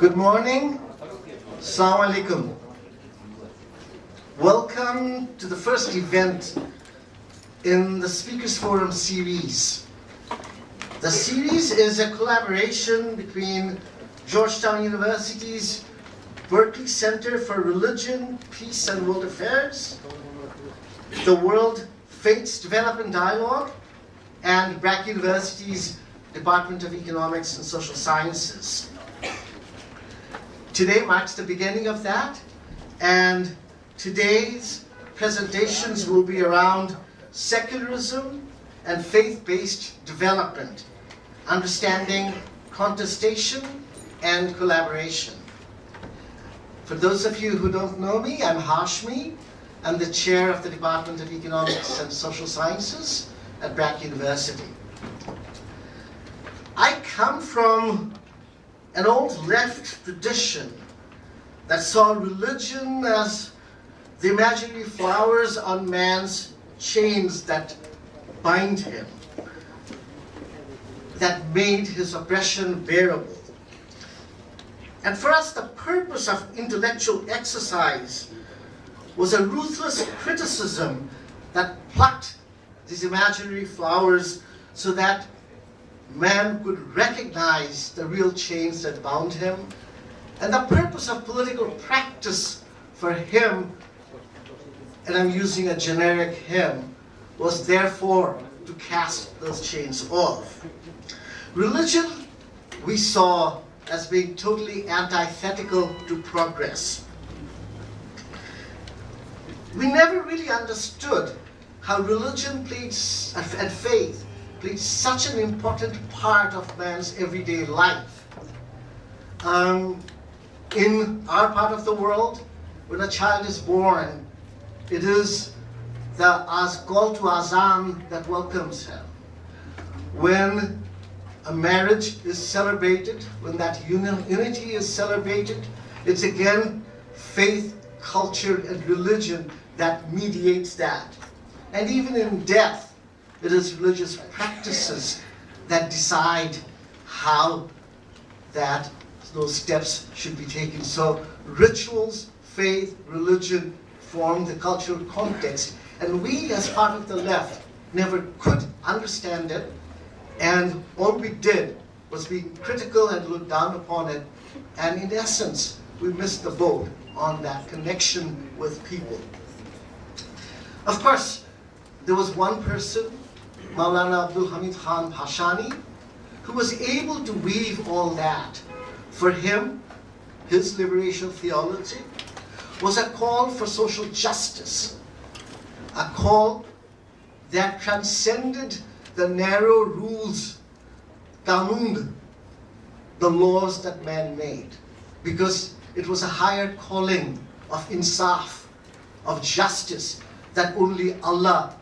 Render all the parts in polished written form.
Good morning. Assalamu alaikum. Welcome to the first event in the Speakers Forum series. The series is a collaboration between Georgetown University's Berkley Center for Religion, Peace and World Affairs, the World Faiths Development Dialogue, and BRAC University's Department of Economics and Social Sciences. Today marks the beginning of that, and today's presentations will be around secularism and faith-based development, understanding contestation and collaboration. For those of you who don't know me, I'm Hashemi. I'm the chair of the Department of Economics and Social Sciences at BRAC University. I come from an old left tradition that saw religion as the imaginary flowers on man's chains that bind him, that made his oppression bearable. And for us, the purpose of intellectual exercise was a ruthless criticism that plucked these imaginary flowers so that man could recognize the real chains that bound him. And the purpose of political practice for him, and I'm using a generic him, was therefore to cast those chains off. Religion we saw as being totally antithetical to progress. We never really understood how religion played, and faith played such an important part of man's everyday life. In our part of the world, when a child is born, it is the call to azan that welcomes him. When a marriage is celebrated, when that unity is celebrated, it's again faith, culture, and religion that mediates that. And even in death, it is religious practices that decide how those steps should be taken. So rituals, faith, religion form the cultural context. And we, as part of the left, never could understand it. And all we did was be critical and look down upon it. And in essence, we missed the boat on that connection with people. Of course, there was one person, Maulana Abdul Hamid Khan Bhashani, who was able to weave all that. For him, his liberation theology was a call for social justice, a call that transcended the narrow rules, qanun, the laws that man made, because it was a higher calling of insaf, of justice, that only Allah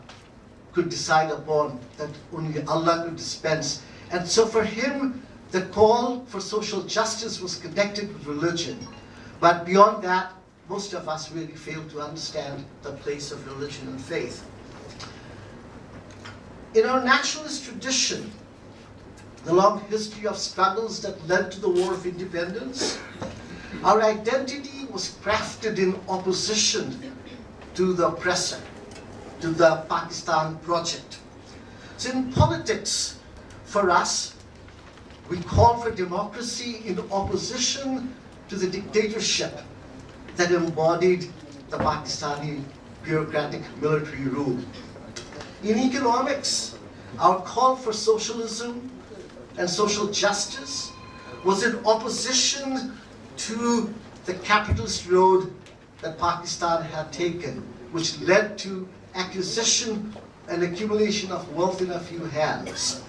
could decide upon, that only Allah could dispense. And so for him, the call for social justice was connected with religion. But beyond that, most of us really fail to understand the place of religion and faith. In our nationalist tradition, the long history of struggles that led to the War of Independence, our identity was crafted in opposition to the oppressor, to the Pakistan project. So in politics, for us, we call for democracy in opposition to the dictatorship that embodied the Pakistani bureaucratic military rule. In economics, our call for socialism and social justice was in opposition to the capitalist road that Pakistan had taken, which led to acquisition and accumulation of wealth in a few hands.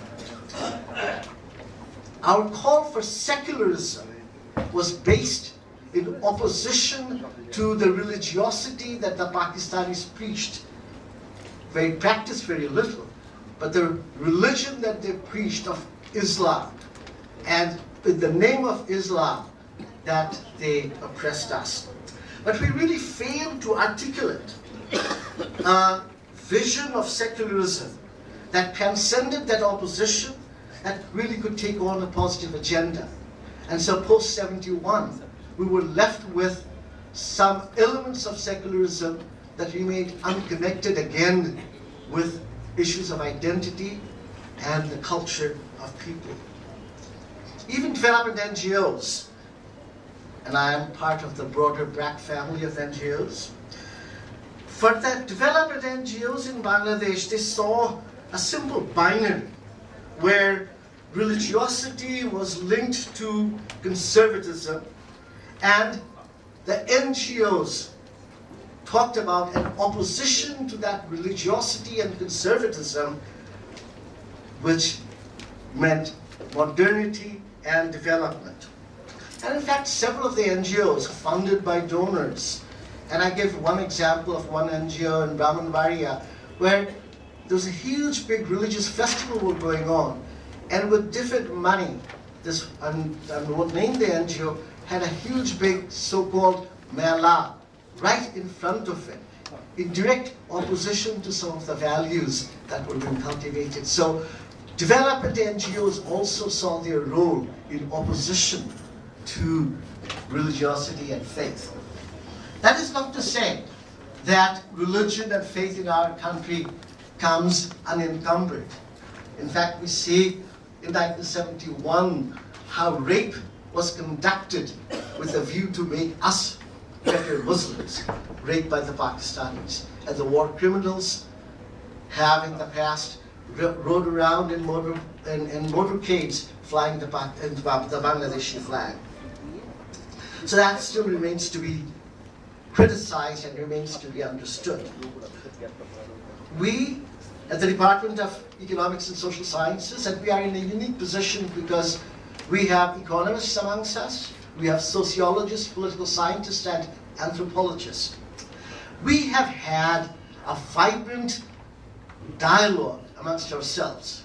Our call for secularism was based in opposition to the religiosity that the Pakistanis preached. They practiced very little, but the religion that they preached of Islam, and in the name of Islam, that they oppressed us. But we really failed to articulate a vision of secularism that transcended that opposition, that really could take on a positive agenda. And so post-71, we were left with some elements of secularism that remained unconnected again with issues of identity and the culture of people. Even development NGOs, and I am part of the broader BRAC family of NGOs, for the development NGOs in Bangladesh, they saw a simple binary where religiosity was linked to conservatism, and the NGOs talked about an opposition to that religiosity and conservatism, which meant modernity and development. And in fact, several of the NGOs funded by donors, and I give one example of one NGO in Brahmanbaria, where there was a huge, big religious festival going on, and with different money, this, I won't name the NGO, had a huge, big so-called mela right in front of it, in direct opposition to some of the values that were being cultivated. So development NGOs also saw their role in opposition to religiosity and faith. That is not to say that religion and faith in our country comes unencumbered. In fact, we see in 1971 how rape was conducted with a view to make us better Muslims, rape by the Pakistanis. And the war criminals have in the past rode around in motorcades flying the Bangladeshi flag. So that still remains to be criticized and remains to be understood. We, at the Department of Economics and Social Sciences, and we are in a unique position because we have economists amongst us, we have sociologists, political scientists, and anthropologists. We have had a vibrant dialogue amongst ourselves,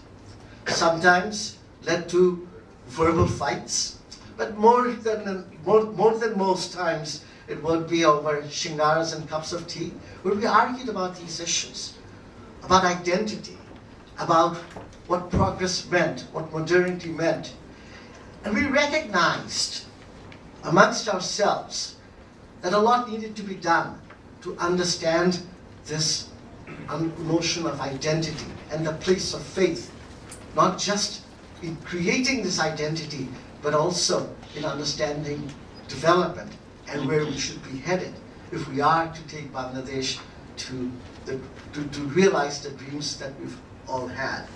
sometimes led to verbal fights, but more than most times it would be over shingaras and cups of tea, where we argued about these issues, about identity, about what progress meant, what modernity meant. And we recognized amongst ourselves that a lot needed to be done to understand this notion of identity and the place of faith, not just in creating this identity, but also in understanding development and where we should be headed if we are to take Bangladesh to realize the dreams that we've all had.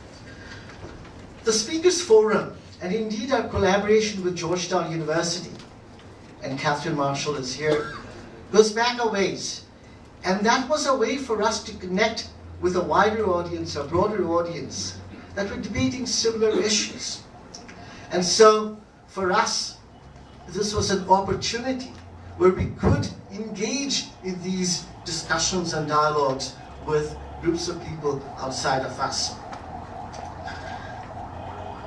The Speakers Forum, and indeed our collaboration with Georgetown University, and Katherine Marshall is here, goes back a ways. And that was a way for us to connect with a wider audience, a broader audience, that were debating similar issues. And so, for us, this was an opportunity where we could engage in these discussions and dialogues with groups of people outside of us.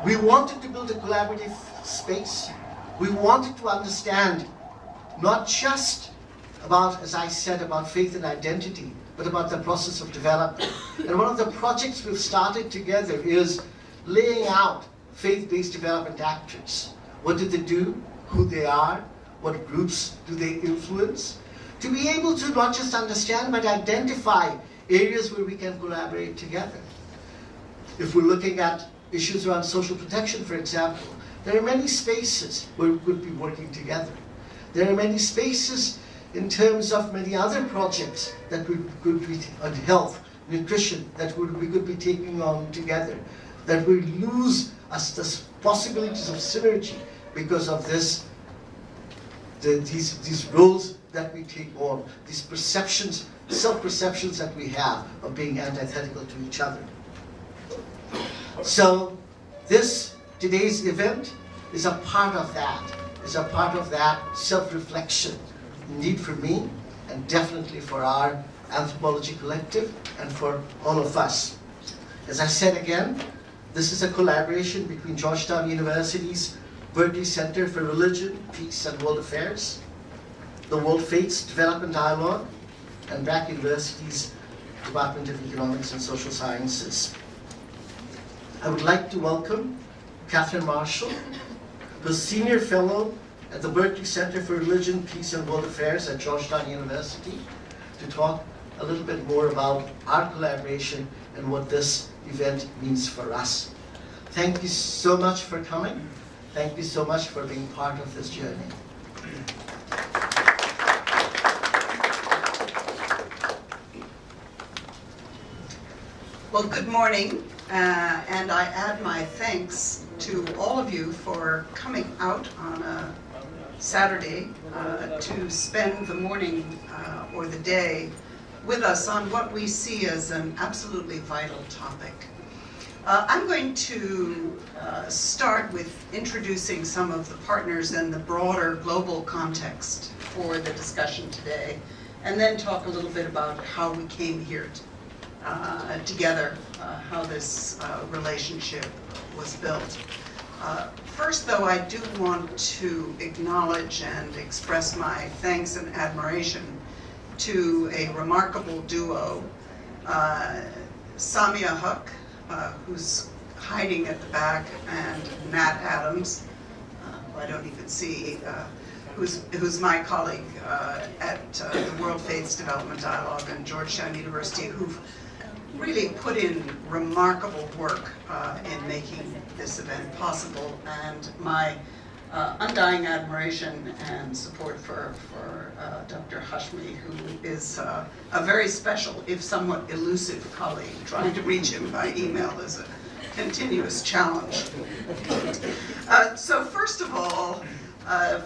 We wanted to build a collaborative space. We wanted to understand not just about, as I said, about faith and identity, but about the process of development. And one of the projects we've started together is laying out faith-based development actors. What do they do? Who they are? What groups do they influence? To be able to not just understand, but identify areas where we can collaborate together. If we're looking at issues around social protection, for example, there are many spaces where we could be working together. There are many spaces in terms of many other projects that we could be on health, nutrition, that we could be taking on together, that we lose the possibilities of synergy because of this, these roles that we take on, these perceptions, self-perceptions that we have of being antithetical to each other. So today's event is a part of that, self-reflection, indeed for me, and definitely for our anthropology collective, and for all of us. As I said again, this is a collaboration between Georgetown University's Berkley Center for Religion, Peace and World Affairs, the World Faiths Development Dialogue, and BRAC University's Department of Economics and Social Sciences. I would like to welcome Katherine Marshall, the Senior Fellow at the Berkley Center for Religion, Peace, and World Affairs at Georgetown University, to talk a little bit more about our collaboration and what this event means for us. Thank you so much for coming. Thank you so much for being part of this journey. Well, good morning, and I add my thanks to all of you for coming out on a Saturday to spend the morning or the day with us on what we see as an absolutely vital topic. I'm going to start with introducing some of the partners in the broader global context for the discussion today, and then talk a little bit about how we came here together, how this relationship was built. First, though, I do want to acknowledge and express my thanks and admiration to a remarkable duo, Samia Huck, who's hiding at the back, and Nat Adams, who I don't even see, who's my colleague at the World Faiths Development Dialogue and Georgetown University, who've really put in remarkable work in making this event possible, and my undying admiration and support for Dr. Hashemi, who is a very special, if somewhat elusive colleague. Trying to reach him by email is a continuous challenge. So first of all,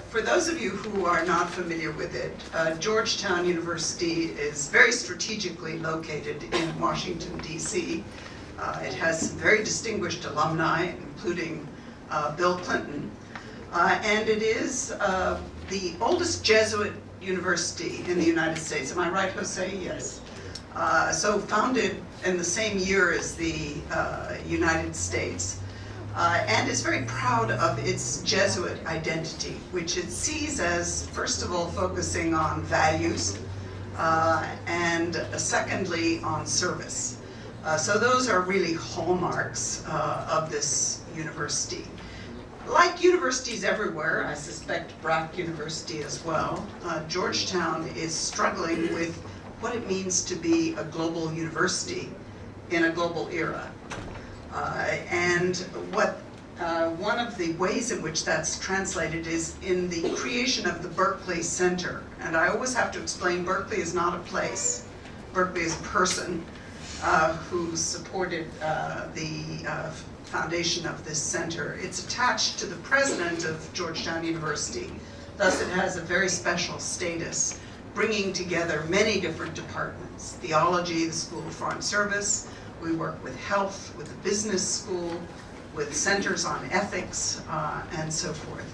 for those of you who are not familiar with it, Georgetown University is very strategically located in Washington, D.C. It has very distinguished alumni, including Bill Clinton, and it is the oldest Jesuit university in the United States. Am I right, José? Yes. So founded in the same year as the United States. And is very proud of its Jesuit identity, which it sees as, first of all, focusing on values, and secondly, on service. So those are really hallmarks of this university. Like universities everywhere, I suspect BRAC University as well, Georgetown is struggling with what it means to be a global university in a global era. And one of the ways in which that's translated is in the creation of the Berkley Center. And I always have to explain, Berkeley is not a place. Berkeley is a person who supported the foundation of this center. It's attached to the president of Georgetown University. Thus it has a very special status, bringing together many different departments. Theology, the School of Foreign Service. We work with health, with the business school, with centers on ethics, and so forth.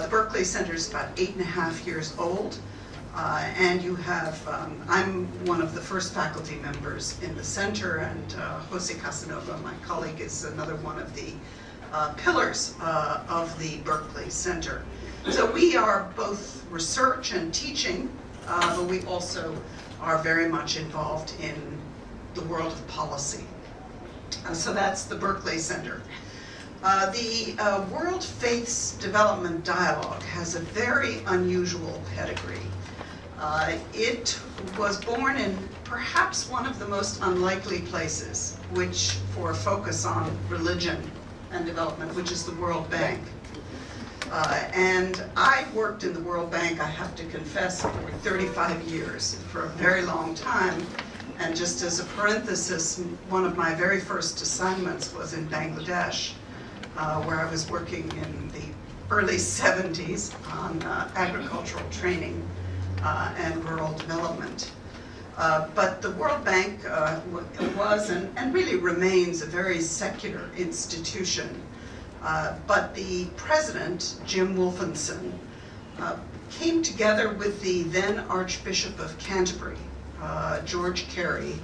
The Berkley Center is about 8.5 years old, and you have, I'm one of the first faculty members in the center, and José Casanova, my colleague, is another one of the pillars of the Berkley Center. So we are both research and teaching, but we also are very much involved in the world of policy. So that's the Berkley Center. The World Faiths Development Dialogue has a very unusual pedigree. It was born in perhaps one of the most unlikely places, which for a focus on religion and development, which is the World Bank. And I worked in the World Bank, I have to confess, for 35 years, for a very long time. And just as a parenthesis, one of my very first assignments was in Bangladesh, where I was working in the early 70s on agricultural training and rural development. But the World Bank was and really remains a very secular institution. But the president, Jim Wolfenson, came together with the then Archbishop of Canterbury, George Carey,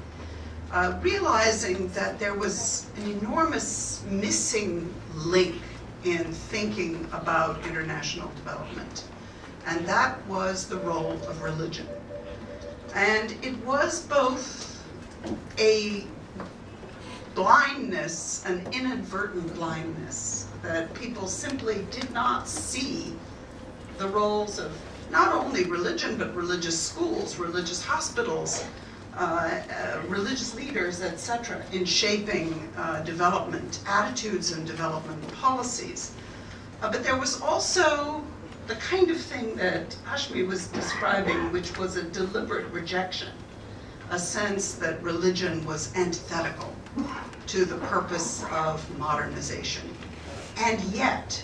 realizing that there was an enormous missing link in thinking about international development, and that was the role of religion. And it was both a blindness, an inadvertent blindness, that people simply did not see the roles of not only religion, but religious schools, religious hospitals, religious leaders, etc., in shaping development attitudes and development policies. But there was also the kind of thing that Hashemi was describing, which was a deliberate rejection, a sense that religion was antithetical to the purpose of modernization. And yet,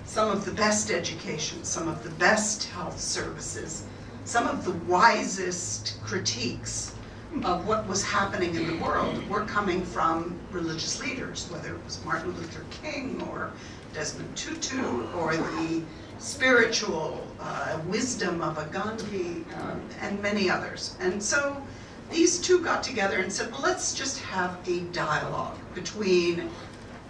some of the best education, some of the best health services, some of the wisest critiques of what was happening in the world were coming from religious leaders, whether it was Martin Luther King or Desmond Tutu or the spiritual wisdom of a Gandhi and many others. And so these two got together and said, well, let's just have a dialogue between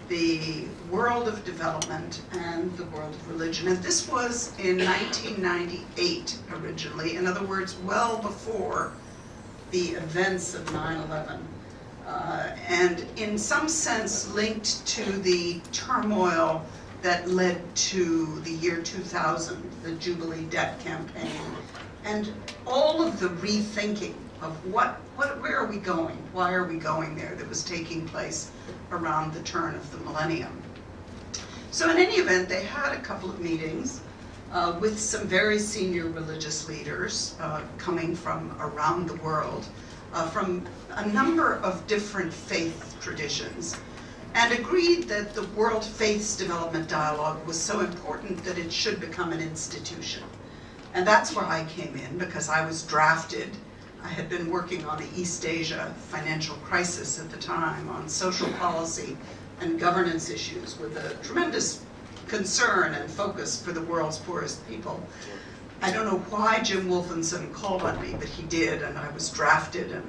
the world of development and the world of religion. And this was in 1998 originally, in other words, well before the events of 9/11. And in some sense linked to the turmoil that led to the year 2000, the Jubilee debt campaign, and all of the rethinking of where are we going, why are we going there, that was taking place around the turn of the millennium. So in any event, they had a couple of meetings with some very senior religious leaders coming from around the world, from a number of different faith traditions, and agreed that the World Faiths Development Dialogue was so important that it should become an institution. And that's where I came in, because I was drafted. I had been working on the East Asia financial crisis at the time, on social policy and governance issues, with a tremendous concern and focus for the world's poorest people. I don't know why Jim Wolfensohn called on me, but he did, and I was drafted, and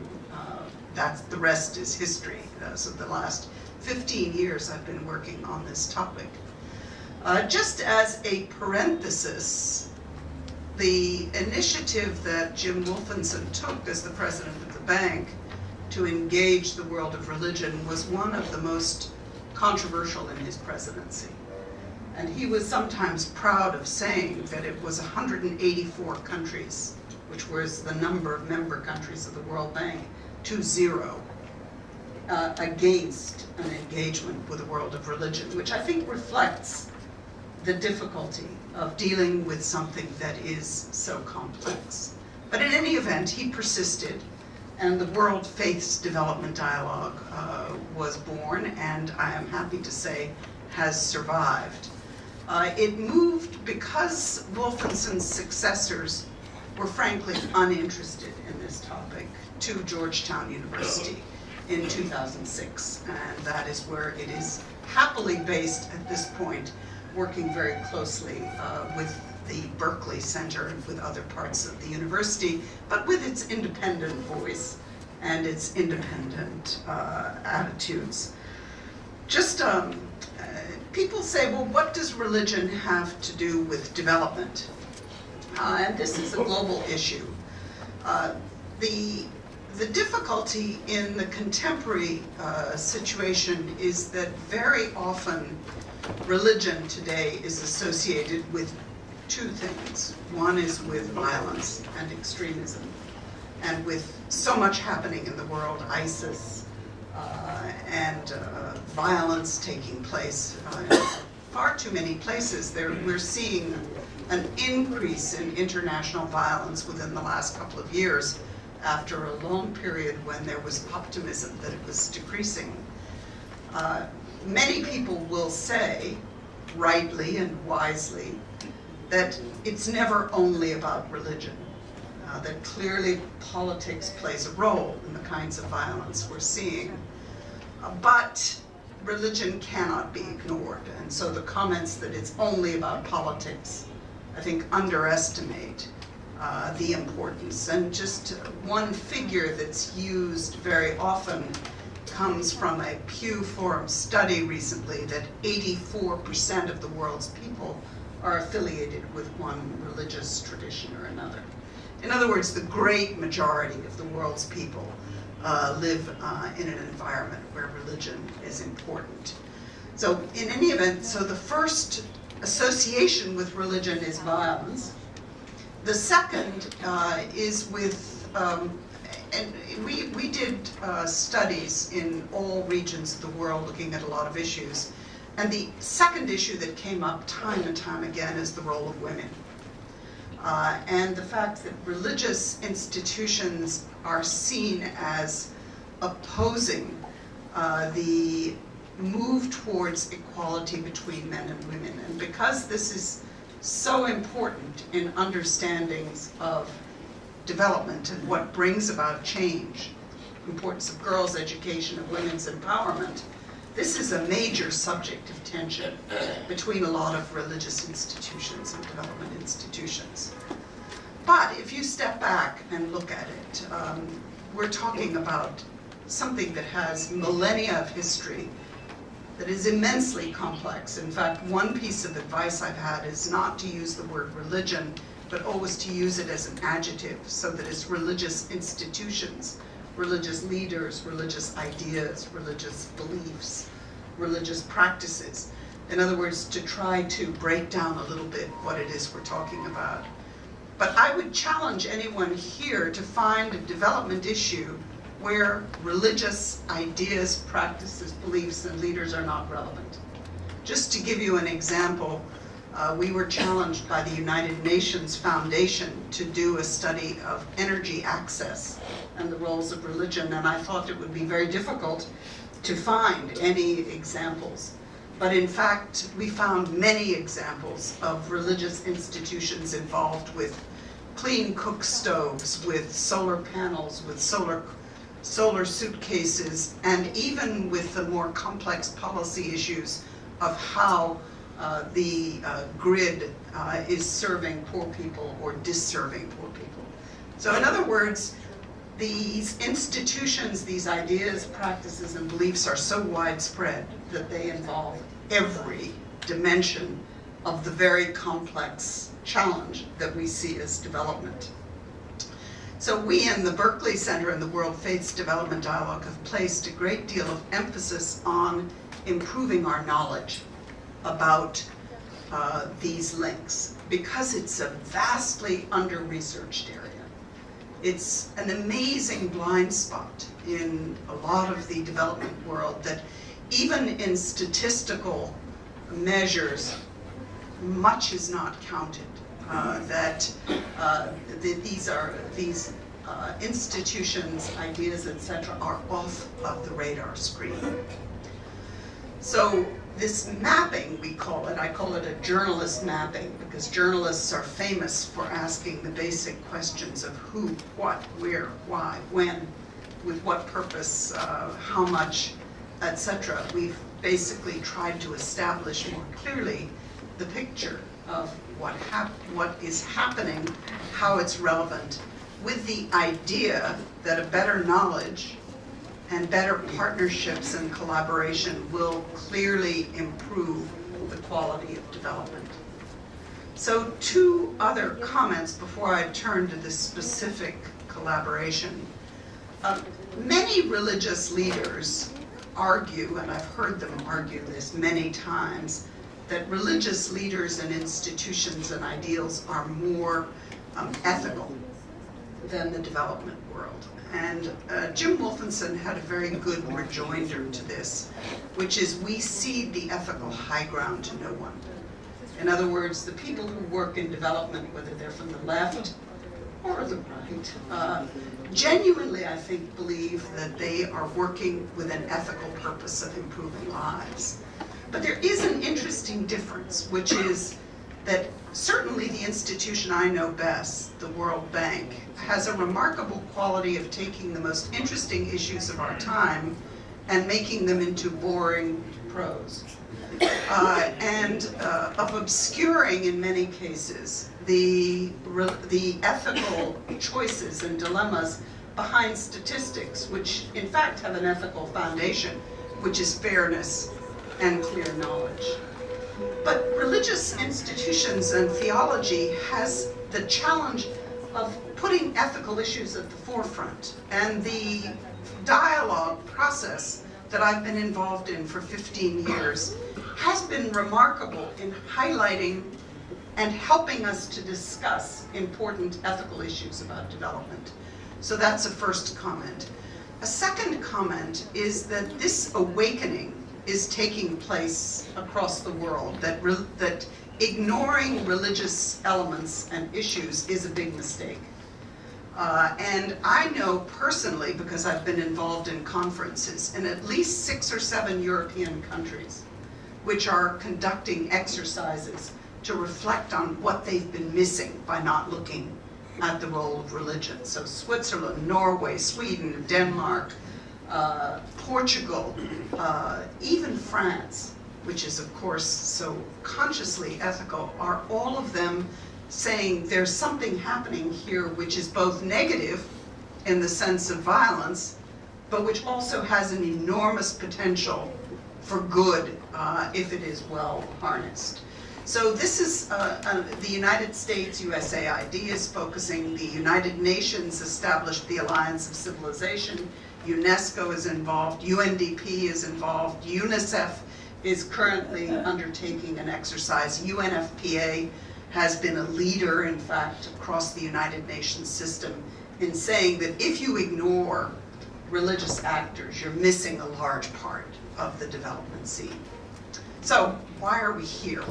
the rest is history. So the last 15 years I've been working on this topic. Just as a parenthesis, the initiative that Jim Wolfensohn took as the president of the bank to engage the world of religion was one of the most controversial in his presidency. And he was sometimes proud of saying that it was 184 countries, which was the number of member countries of the World Bank, to 0, against an engagement with the world of religion, which I think reflects the difficulty of dealing with something that is so complex. But in any event, he persisted, and the World Faiths Development Dialogue was born, and I am happy to say has survived. It moved because Wolfensohn's successors were frankly uninterested in this topic to Georgetown University in 2006, and that is where it is happily based at this point, working very closely with the Berkley Center and with other parts of the university, but with its independent voice and its independent attitudes. Just people say, well, what does religion have to do with development? And this is a global issue. The difficulty in the contemporary situation is that very often religion today is associated with two things. One is with violence and extremism, and with so much happening in the world, ISIS, and violence taking place in far too many places. We're seeing an increase in international violence within the last couple of years, after a long period when there was optimism that it was decreasing. Many people will say, rightly and wisely, that it's never only about religion, that clearly politics plays a role in the kinds of violence we're seeing. But religion cannot be ignored, and so the comments that it's only about politics, I think, underestimate the importance. And just one figure that's used very often comes from a Pew Forum study recently, that 84% of the world's people are affiliated with one religious tradition or another. In other words, the great majority of the world's people live in an environment where religion is important. So in any event, so the first association with religion is violence. The second is with, and we did studies in all regions of the world looking at a lot of issues. And the second issue that came up time and time again is the role of women. And the fact that religious institutions are seen as opposing the move towards equality between men and women. And because this is so important in understandings of development and what brings about change, importance of girls' education, of women's empowerment, this is a major subject of tension between a lot of religious institutions and development institutions. But if you step back and look at it, we're talking about something that has millennia of history, that is immensely complex. In fact, one piece of advice I've had is not to use the word religion, but always to use it as an adjective, so that it's religious institutions, religious leaders, religious ideas, religious beliefs, religious practices. In other words, to try to break down a little bit what it is we're talking about. But I would challenge anyone here to find a development issue where religious ideas, practices, beliefs, and leaders are not relevant. Just to give you an example, we were challenged by the United Nations Foundation to do a study of energy access and the roles of religion, and I thought it would be very difficult to find any examples. But in fact, we found many examples of religious institutions involved with clean cook stoves, with solar panels, with solar suitcases, and even with the more complex policy issues of how the grid is serving poor people or disserving poor people. So in other words, these institutions, these ideas, practices, and beliefs are so widespread that they involve every dimension of the very complex challenge that we see as development. So we in the Berkley Center and the World Faiths Development Dialogue have placed a great deal of emphasis on improving our knowledge about these links, because it's a vastly under-researched area. It's an amazing blind spot in a lot of the development world that even in statistical measures, much is not counted. These institutions, ideas, etc., are off of the radar screen. So this mapping, we call it, I call it a journalist mapping, because journalists are famous for asking the basic questions of who, what, where, why, when, with what purpose, how much, etc. We've basically tried to establish more clearly the picture of what is happening, how it's relevant, with the idea that a better knowledge and better partnerships and collaboration will clearly improve the quality of development. So two other comments before I turn to this specific collaboration. Many religious leaders argue, and I've heard them argue this many times, that religious leaders and institutions and ideals are more ethical than the development world. And Jim Wolfenson had a very good rejoinder to this, which is we cede the ethical high ground to no one. In other words, the people who work in development, whether they're from the left or the right, genuinely, I think, believe that they are working with an ethical purpose of improving lives. But there is an interesting difference, which is that certainly the institution I know best, the World Bank, has a remarkable quality of taking the most interesting issues of our time and making them into boring prose. And of obscuring, in many cases, the ethical choices and dilemmas behind statistics, which in fact have an ethical foundation, which is fairness and clear knowledge. But religious institutions and theology has the challenge of putting ethical issues at the forefront, and the dialogue process that I've been involved in for 15 years has been remarkable in highlighting and helping us to discuss important ethical issues about development. So that's a first comment. A second comment is that this awakening is taking place across the world, that ignoring religious elements and issues is a big mistake. And I know personally, because I've been involved in conferences in at least 6 or 7 European countries, which are conducting exercises to reflect on what they've been missing by not looking at the role of religion. So Switzerland, Norway, Sweden, Denmark, Portugal, even France, which is of course so consciously ethical, are all of them saying there's something happening here which is both negative in the sense of violence, but which also has an enormous potential for good if it is well harnessed. So this is the United States USAID is focusing, the United Nations established the Alliance of Civilization, UNESCO is involved, UNDP is involved, UNICEF is currently undertaking an exercise, UNFPA has been a leader, in fact, across the United Nations system in saying that if you ignore religious actors, you're missing a large part of the development scene. So why are we here?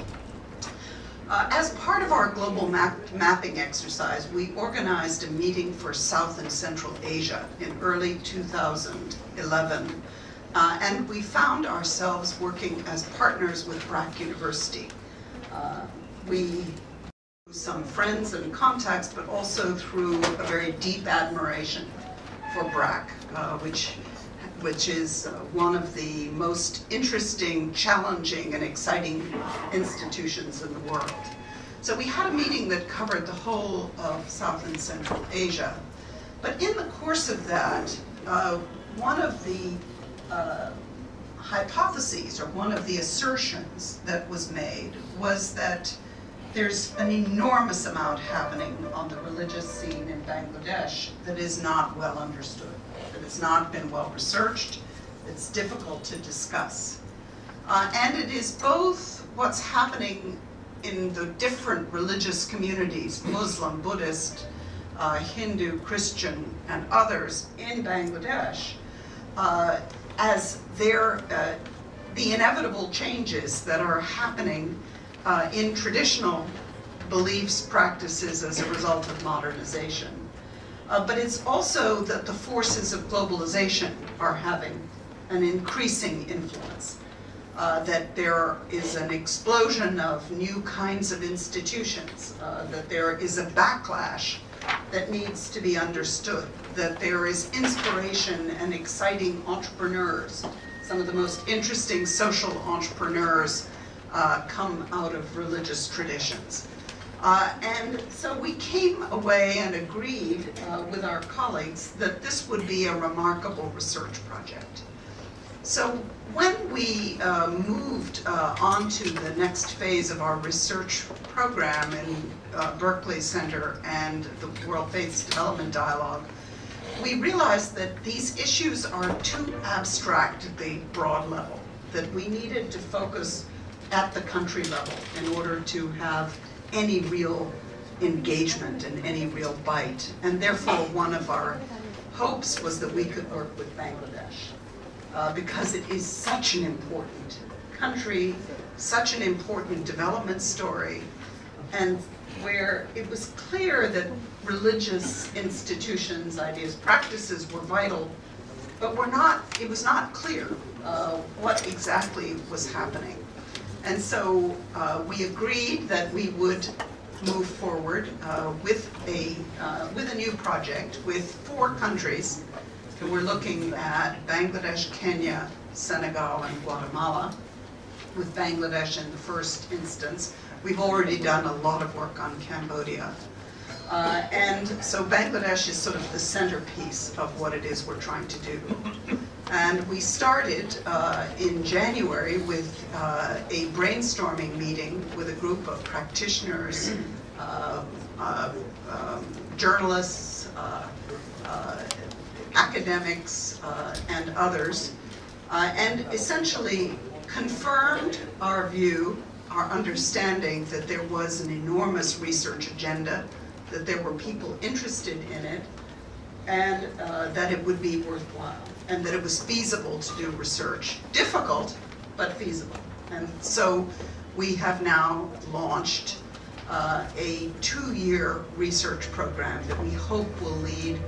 As part of our global mapping exercise, we organized a meeting for South and Central Asia in early 2011, and we found ourselves working as partners with BRAC University. We some friends and contacts, but also through a very deep admiration for BRAC, which is one of the most interesting, challenging, and exciting institutions in the world. So we had a meeting that covered the whole of South and Central Asia. But in the course of that, one of the hypotheses, or one of the assertions that was made, was that there's an enormous amount happening on the religious scene in Bangladesh that is not well understood, that has not been well researched, it's difficult to discuss. And it is both what's happening in the different religious communities, Muslim, Buddhist, Hindu, Christian, and others in Bangladesh, as the inevitable changes that are happening in traditional beliefs, practices as a result of modernization. But it's also that the forces of globalization are having an increasing influence, that there is an explosion of new kinds of institutions, that there is a backlash that needs to be understood, that there is inspiration and exciting entrepreneurs. Some of the most interesting social entrepreneurs come out of religious traditions. And so we came away and agreed with our colleagues that this would be a remarkable research project. So when we moved on to the next phase of our research program in Berkley Center and the World Faiths Development Dialogue, we realized that these issues are too abstract at the broad level, that we needed to focus at the country level in order to have any real engagement and any real bite. And therefore, one of our hopes was that we could work with Bangladesh, because it is such an important country, such an important development story, and where it was clear that religious institutions, ideas, practices were vital, but it was not clear what exactly was happening. And so we agreed that we would move forward with a new project with 4 countries. So we're looking at Bangladesh, Kenya, Senegal, and Guatemala, with Bangladesh in the first instance. We've already done a lot of work on Cambodia. And so Bangladesh is sort of the centerpiece of what it is we're trying to do. And we started in January with a brainstorming meeting with a group of practitioners, journalists, academics, and others, and essentially confirmed our view, our understanding that there was an enormous research agenda, that there were people interested in it, and that it would be worthwhile, and that it was feasible to do research. Difficult, but feasible. And so we have now launched a 2-year research program that we hope will lead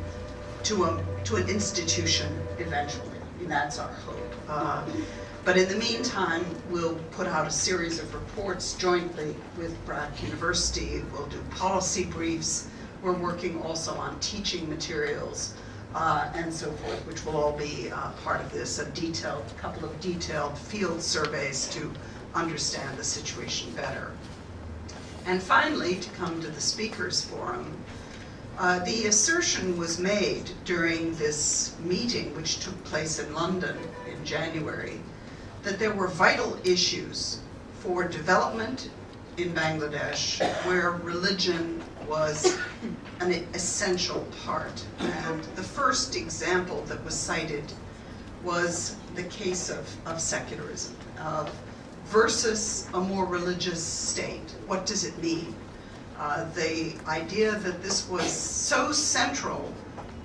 to an institution eventually. I mean, that's our hope. But in the meantime, we'll put out a series of reports jointly with BRAC University. We'll do policy briefs. We're working also on teaching materials and so forth, which will all be part of this, a couple of detailed field surveys to understand the situation better. And finally, to come to the speakers forum, the assertion was made during this meeting, which took place in London in January, that there were vital issues for development in Bangladesh where religion was an essential part. And the first example that was cited was the case of secularism, versus a more religious state. What does it mean? The idea that this was so central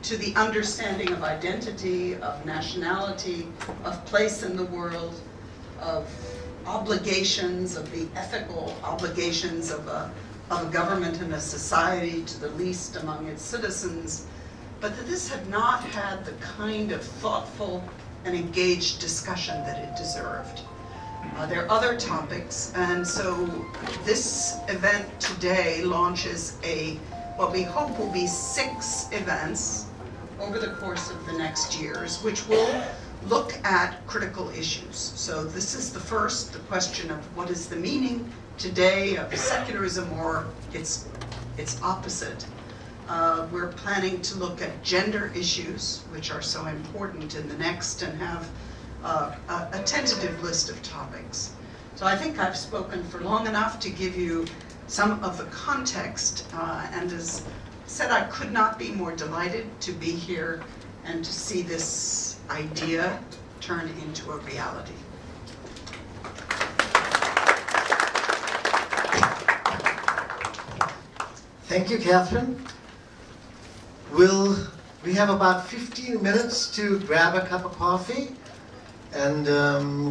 to the understanding of identity, of nationality, of place in the world, of obligations, of the ethical obligations of a government and a society to the least among its citizens, but that this had not had the kind of thoughtful and engaged discussion that it deserved. There are other topics, and so this event today launches what we hope will be 6 events over the course of the next years, which will look at critical issues. So this is the first, the question of what is the meaning today of secularism or its opposite. We're planning to look at gender issues, which are so important in the next, and have a tentative list of topics. So I think I've spoken for long enough to give you some of the context, and as said, I could not be more delighted to be here and to see this idea turn into a reality. Thank you, Catherine. We have about 15 minutes to grab a cup of coffee, and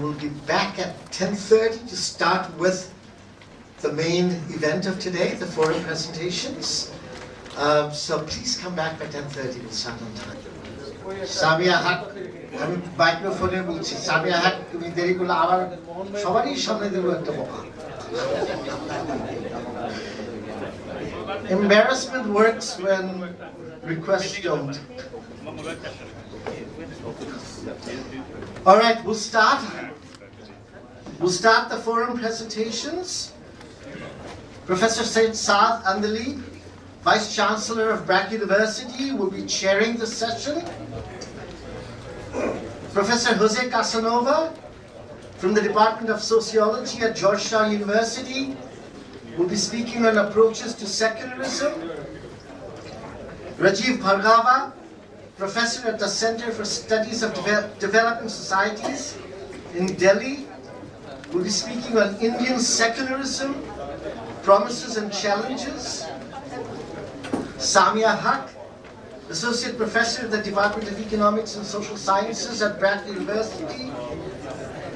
we'll be back at 10:30 to start with the main event of today, the forum presentations. So please come back by 10:30. We'll start on time. Samia Haq, আমি মাইক্রোফোনে বলছি। সামিয়া হক, তুমি দেরি করলে আবার সবারই সামনে দেব একটা বোকা। Embarrassment works when requests don't. All right, we'll start. We'll start the forum presentations. Professor Saad Andaleeb, Vice Chancellor of BRAC University, will be chairing the session. Professor José Casanova, from the Department of Sociology at Georgetown University, will be speaking on approaches to secularism. Rajeev Bhargava, Professor at the Center for Studies of Developing Societies in Delhi, will be speaking on Indian secularism, promises and challenges. Samia Haq, Associate Professor at the Department of Economics and Social Sciences at BRAC University,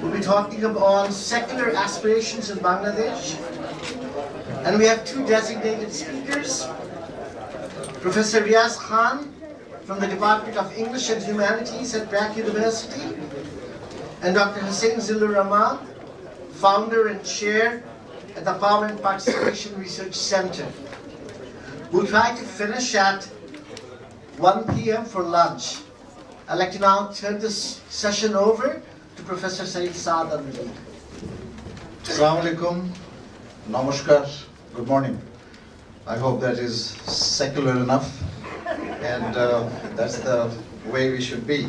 will be talking on secular aspirations in Bangladesh. And we have 2 designated speakers, Professor Riaz Khan from the Department of English and Humanities at BRAC University, and Dr. Hussain Zillur Rahman, founder and chair at the Power and Participation Research Center. We'll try to finish at 1 p.m. for lunch. I'd like to now turn this session over to Professor Saad Andaleeb. Assalamu alaikum, namaskar, good morning. I hope that is secular enough, and that's the way we should be.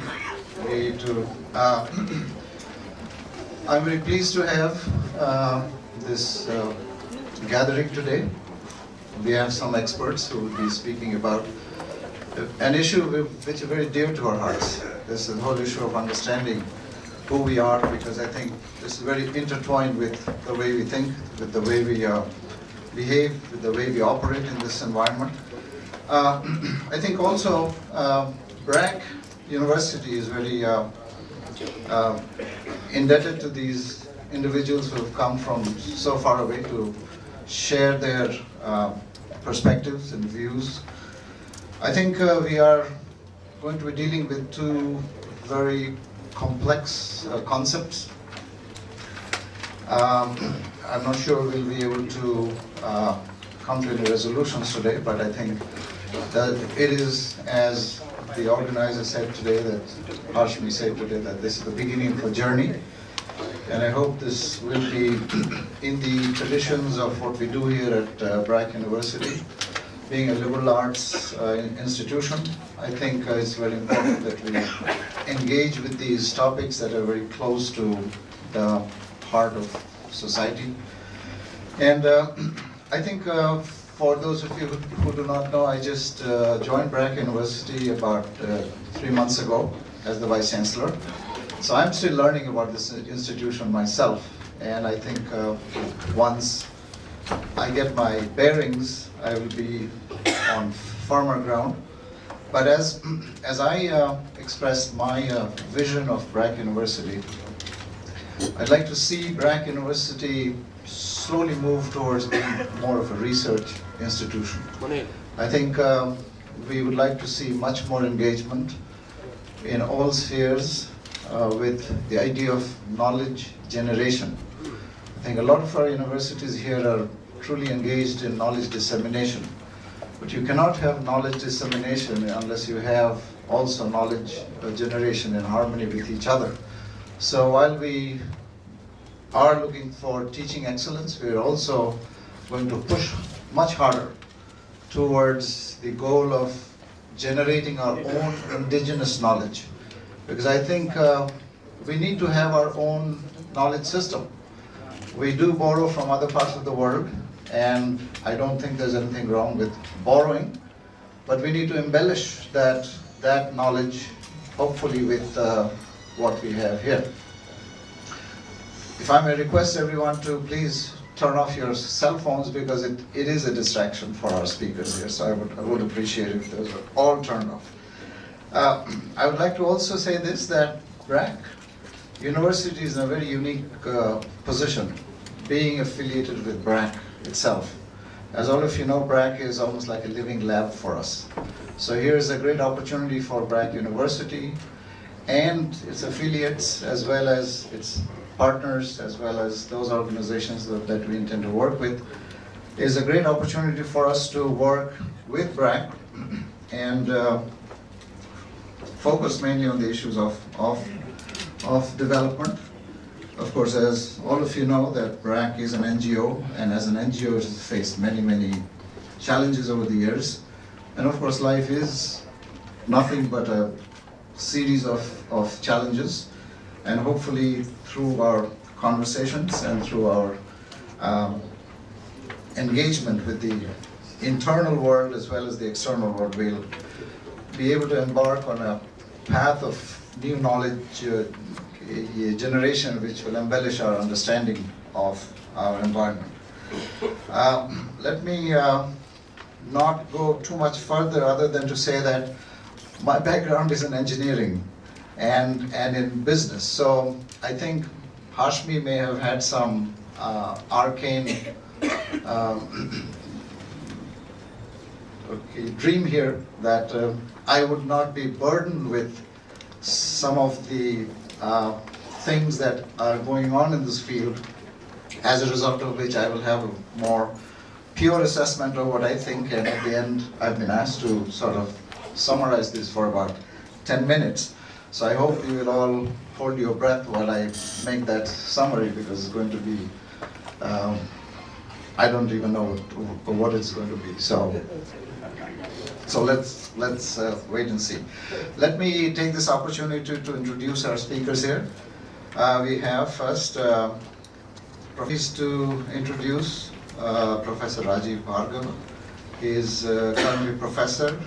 I'm very pleased to have this gathering today. We have some experts who will be speaking about an issue which is very dear to our hearts. This is the whole issue of understanding who we are, because I think this is very intertwined with the way we think, with the way we behave, with the way we operate in this environment. I think also BRAC University is very indebted to these individuals who have come from so far away to share their perspectives and views. I think we are going to be dealing with two very complex concepts. I'm not sure we'll be able to come to any resolutions today, but I think that it is, as the organizer said today, that Hashemi said today, that this is the beginning of a journey. And I hope this will be in the traditions of what we do here at BRAC University. Being a liberal arts institution, I think it's very important that we engage with these topics that are very close to the heart of society. And I think for those of you who do not know, I just joined BRAC University about 3 months ago as the Vice Chancellor. So I'm still learning about this institution myself, and I think once I get my bearings, I will be on firmer ground. But as I expressed my vision of BRAC University, I'd like to see BRAC University slowly move towards being more of a research institution. I think we would like to see much more engagement in all spheres with the idea of knowledge generation. I think a lot of our universities here are truly engaged in knowledge dissemination. But you cannot have knowledge dissemination unless you have also knowledge generation in harmony with each other. So while we are looking for teaching excellence, we are also going to push much harder towards the goal of generating our own indigenous knowledge. Because I think we need to have our own knowledge system. We do borrow from other parts of the world, and I don't think there's anything wrong with borrowing, but we need to embellish that knowledge, hopefully with what we have here. If I may request everyone to please turn off your cell phones, because it is a distraction for our speakers here, so I would appreciate it if those were all turned off. I would like to also say this, that BRAC University is in a very unique position, being affiliated with BRAC itself. As all of you know, BRAC is almost like a living lab for us. So here's a great opportunity for BRAC University and its affiliates, as well as its partners, as well as those organizations that we intend to work with. Is a great opportunity for us to work with BRAC and focus mainly on the issues of development. Of course, as all of you know, that BRAC is an NGO, and as an NGO it has faced many challenges over the years. And of course, life is nothing but a series of challenges. And hopefully through our conversations and through our engagement with the internal world as well as the external world, we'll be able to embark on a path of new knowledge generation which will embellish our understanding of our environment. Let me not go too much further other than to say that my background is in engineering and in business. So I think Hashemi may have had some arcane dream here that I would not be burdened with some of the things that are going on in this field, as a result of which I will have a more pure assessment of what I think, and at the end I've been asked to sort of summarize this for about 10 minutes. So I hope you will all hold your breath while I make that summary, because it's going to be, I don't even know what it's going to be. So let's wait and see. Let me take this opportunity to introduce our speakers here. We have first, pleased to introduce Professor Rajeev Bhargava. He is currently professor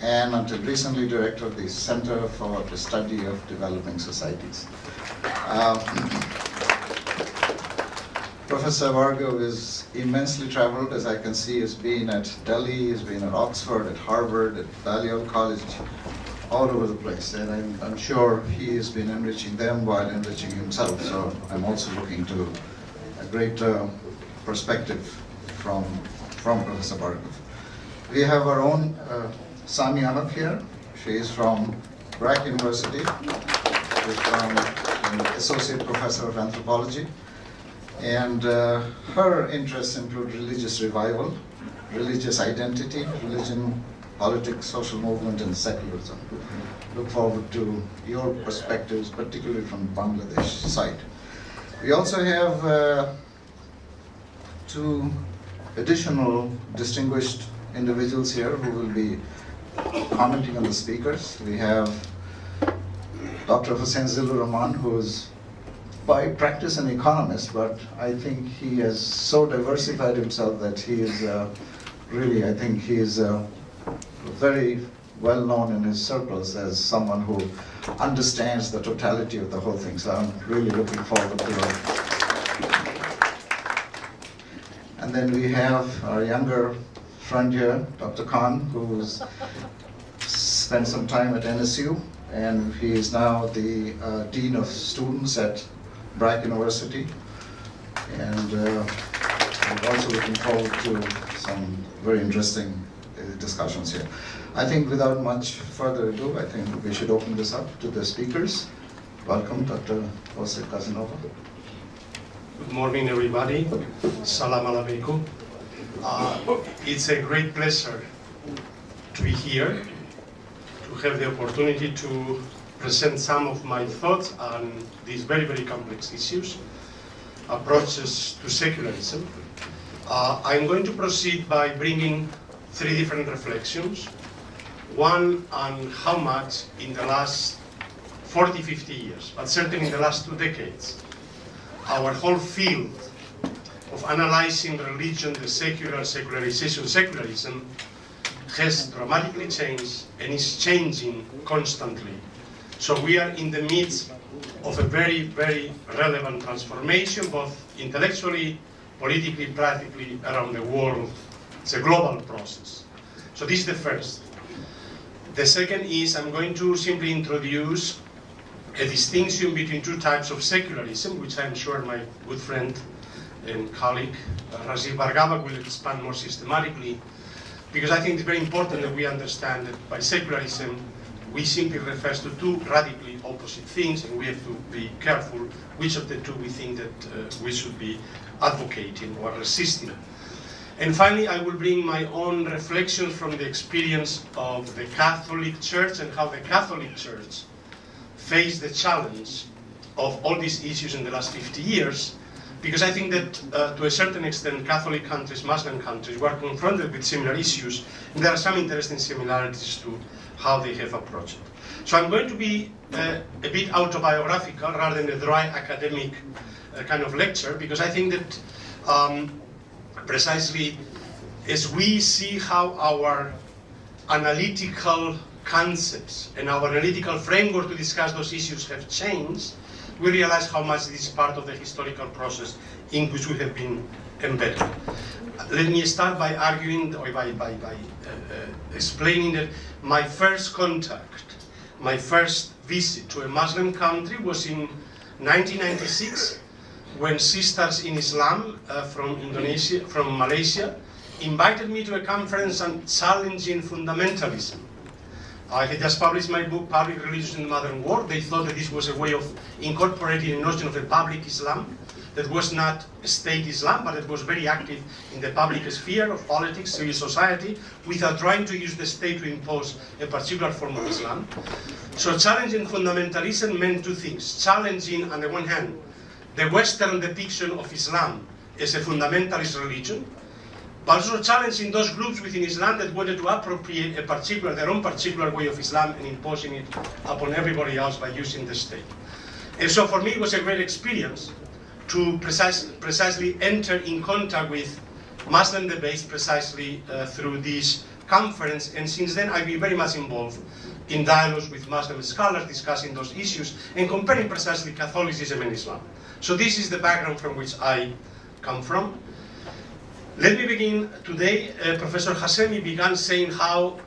and until recently director of the Center for the Study of Developing Societies. Professor Bhargava is immensely traveled, as I can see. He's been at Delhi, he's been at Oxford, at Harvard, at Balliol College, all over the place. And I'm sure he has been enriching them while enriching himself. So I'm also looking to a great perspective from Professor Bhargava. We have our own Samia here. She is from BRAC University. She's an associate professor of anthropology. And her interests include religious revival, religious identity, religion, politics, social movement, and secularism. Look forward to your perspectives, particularly from Bangladesh side. We also have two additional distinguished individuals here who will be commenting on the speakers. We have Dr. Hussain Zillur Rahman, who is by practice an economist, but I think he has so diversified himself that he is really, I think he is very well known in his circles as someone who understands the totality of the whole thing. So I'm really looking forward to it. And then we have our younger friend here, Dr. Khan, who's spent some time at NSU, and he is now the Dean of Students at BRAC University, and I'm also looking forward to some very interesting discussions here. I think without much further ado, I think we should open this up to the speakers. Welcome, Dr. José Casanova. Good morning, everybody. Salam alaikum. It's a great pleasure to be here, to have the opportunity to present some of my thoughts on these very, very complex issues, approaches to secularism. I'm going to proceed by bringing three different reflections. One on how much in the last 40, 50 years, but certainly in the last 2 decades, our whole field of analyzing religion, the secularization, secularism, has dramatically changed and is changing constantly. So we are in the midst of a very, very relevant transformation, both intellectually, politically, practically, around the world. It's a global process. So this is the first. The second is I'm going to simply introduce a distinction between two types of secularism, which I'm sure my good friend and colleague Rajeev Bhargava will expand more systematically, because I think it's very important that we understand that by secularism, we simply refers to two radically opposite things, and we have to be careful which of the two we think that we should be advocating or resisting. And finally, I will bring my own reflections from the experience of the Catholic Church and how the Catholic Church faced the challenge of all these issues in the last 50 years, because I think that to a certain extent, Catholic countries, Muslim countries, were confronted with similar issues, and there are some interesting similarities to how they have approached it. So I'm going to be a bit autobiographical rather than a dry academic kind of lecture, because I think that precisely as we see how our analytical concepts and our analytical framework to discuss those issues have changed, we realize how much this is part of the historical process in which we have been embedded. Let me start by arguing, or by explaining that my first contact, my first visit to a Muslim country was in 1996, when sisters in Islam from Malaysia, invited me to a conference on challenging fundamentalism. I had just published my book, Public Religions in the Modern World. They thought that this was a way of incorporating a notion of a public Islam that was not state Islam, but it was very active in the public sphere of politics, civil society, without trying to use the state to impose a particular form of Islam. So challenging fundamentalism meant two things. Challenging, on the one hand, the Western depiction of Islam as a fundamentalist religion, but also challenging those groups within Islam that wanted to appropriate their own particular way of Islam and imposing it upon everybody else by using the state. And so for me it was a great experience to precisely enter in contact with Muslim debates precisely through this conference, and since then I've been very much involved in dialogues with Muslim scholars discussing those issues and comparing precisely Catholicism and Islam. So this is the background from which I come from. Let me begin today. Professor Hashemi began saying how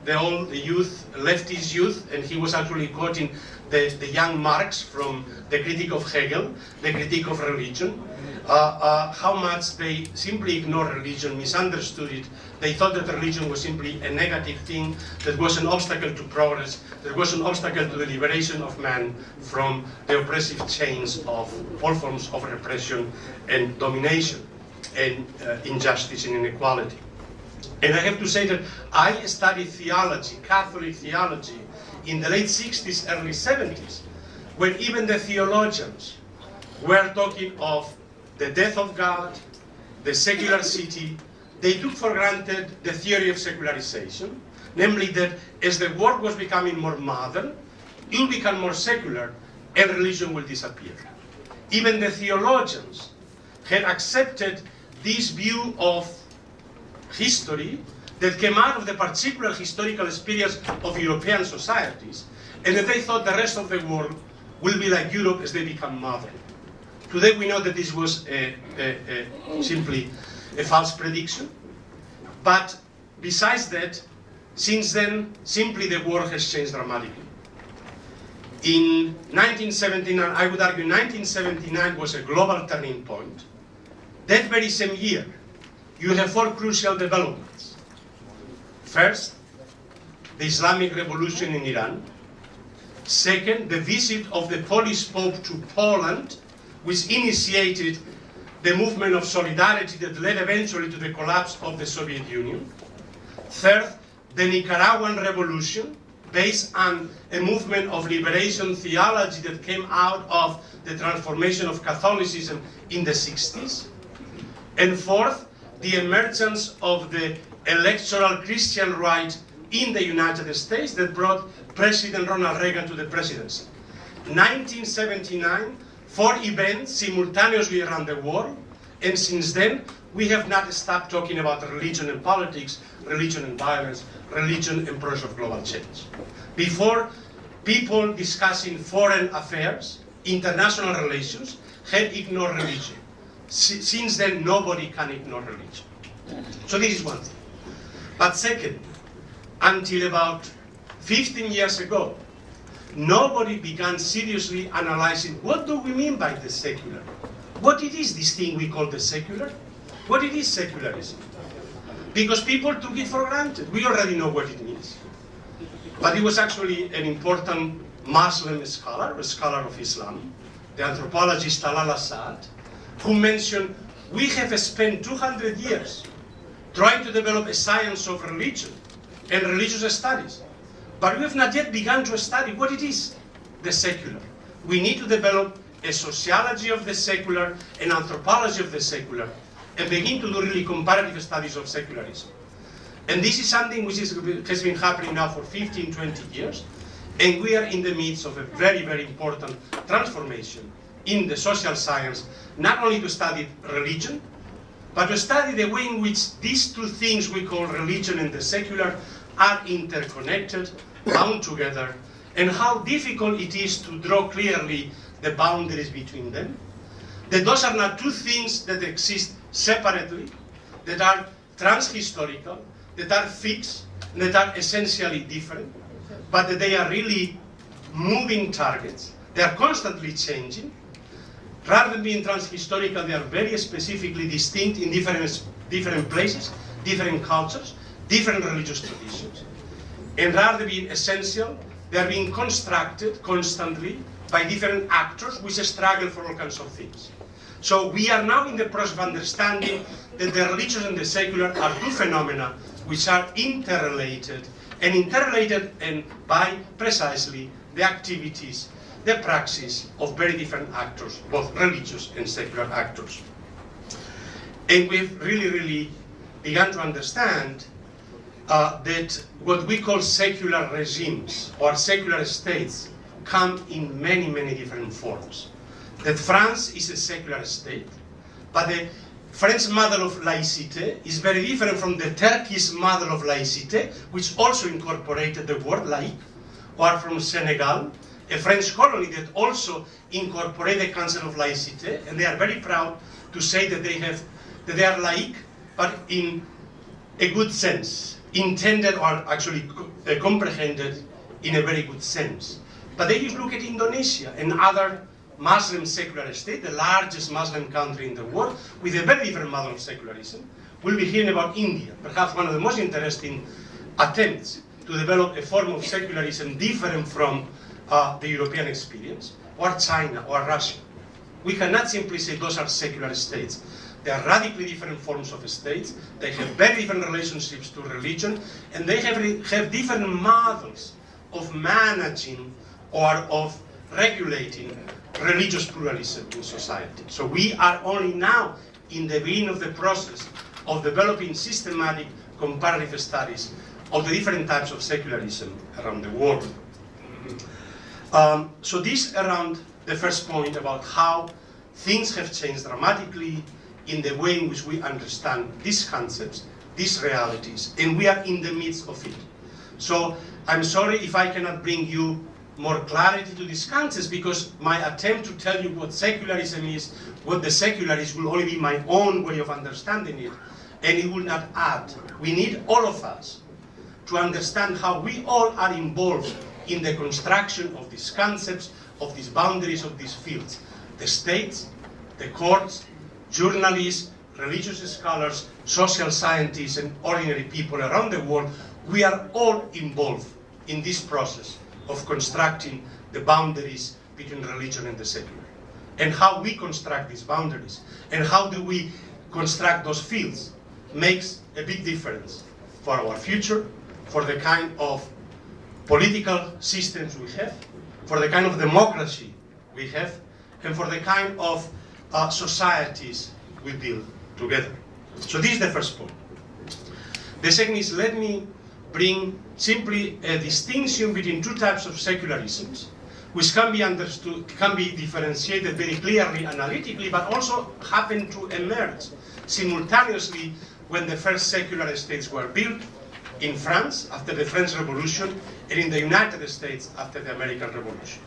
the youth, leftist youth, and he was actually quoting the young Marx from the critique of Hegel, the critique of religion, how much they simply ignored religion, misunderstood it. They thought that religion was simply a negative thing, that was an obstacle to progress, that was an obstacle to the liberation of man from the oppressive chains of all forms of repression and domination and injustice and inequality. And I have to say that I studied theology, Catholic theology, in the late 60s, early 70s, when even the theologians were talking of the death of God, the secular city. They took for granted the theory of secularization, namely that as the world was becoming more modern, it will become more secular and religion will disappear. Even the theologians had accepted this view of history that came out of the particular historical experience of European societies, and that they thought the rest of the world will be like Europe as they become modern. Today we know that this was simply a false prediction, but besides that, since then, simply the world has changed dramatically. In 1979, I would argue 1979 was a global turning point. That very same year, you have four crucial developments. First, the Islamic Revolution in Iran. Second, the visit of the Polish Pope to Poland, which initiated the movement of solidarity that led eventually to the collapse of the Soviet Union. Third, the Nicaraguan Revolution, based on a movement of liberation theology that came out of the transformation of Catholicism in the 60s. And fourth, the emergence of the electoral Christian right in the United States that brought President Ronald Reagan to the presidency. 1979, four events simultaneously around the world, and since then, we have not stopped talking about religion and politics, religion and violence, religion and process of global change. Before, people discussing foreign affairs, international relations, had ignored religion. Since then, nobody can ignore religion. So this is one thing. But second, until about 15 years ago, nobody began seriously analyzing what do we mean by the secular? What it is this thing we call the secular? What it is secularism? Because people took it for granted. We already know what it means. But it was actually an important Muslim scholar, a scholar of Islam, the anthropologist Saad, who mentioned we have spent 200 years trying to develop a science of religion and religious studies. But we have not yet begun to study what it is, the secular. We need to develop a sociology of the secular, an anthropology of the secular, and begin to do really comparative studies of secularism. And this is something which has been happening now for 15, 20 years, and we are in the midst of a very, very important transformation in the social science, not only to study religion, but to study the way in which these two things we call religion and the secular are interconnected, bound together, and how difficult it is to draw clearly the boundaries between them. That those are not two things that exist separately, that are transhistorical, that are fixed, that are essentially different, but that they are really moving targets. They are constantly changing. Rather than being transhistorical, they are very specifically distinct in different places, different cultures, different religious traditions. And rather than being essential, they are being constructed constantly by different actors which struggle for all kinds of things. So we are now in the process of understanding that the religious and the secular are two phenomena which are interrelated and by precisely the activities, the praxis of very different actors, both religious and secular actors. And we've really begun to understand that what we call secular regimes or secular states come in many, many different forms. That France is a secular state, but the French model of laïcité is very different from the Turkish model of laïcité, which also incorporated the word laïc, or from Senegal, a French colony that also incorporated the concept of laïcité, and they are very proud to say that they are laïc, but in a good sense, intended or actually comprehended in a very good sense. But then you look at Indonesia and other Muslim secular state, the largest Muslim country in the world, with a very different model of secularism. We'll be hearing about India, perhaps one of the most interesting attempts to develop a form of secularism different from the European experience, or China, or Russia. We cannot simply say those are secular states. They are radically different forms of states. They have very different relationships to religion, and they have different models of managing or of regulating religious pluralism in society. So we are only now in the beginning of the process of developing systematic comparative studies of the different types of secularism around the world. So this around the first point about how things have changed dramatically in the way in which we understand these concepts, these realities, and we are in the midst of it. So I'm sorry if I cannot bring you more clarity to these concepts, because my attempt to tell you what secularism is, what the secular is, will only be my own way of understanding it, and it will not add. We need all of us to understand how we all are involved in the construction of these concepts, of these boundaries, of these fields. The states, the courts, journalists, religious scholars, social scientists, and ordinary people around the world, we are all involved in this process of constructing the boundaries between religion and the secular. And how we construct these boundaries, and how do we construct those fields, makes a big difference for our future, for the kind of political systems we have, for the kind of democracy we have, and for the kind of societies we build together. So this is the first point. The second is, let me bring simply a distinction between two types of secularisms, which can be understood, can be differentiated very clearly analytically, but also happen to emerge simultaneously when the first secular states were built in France after the French Revolution, and in the United States after the American Revolution.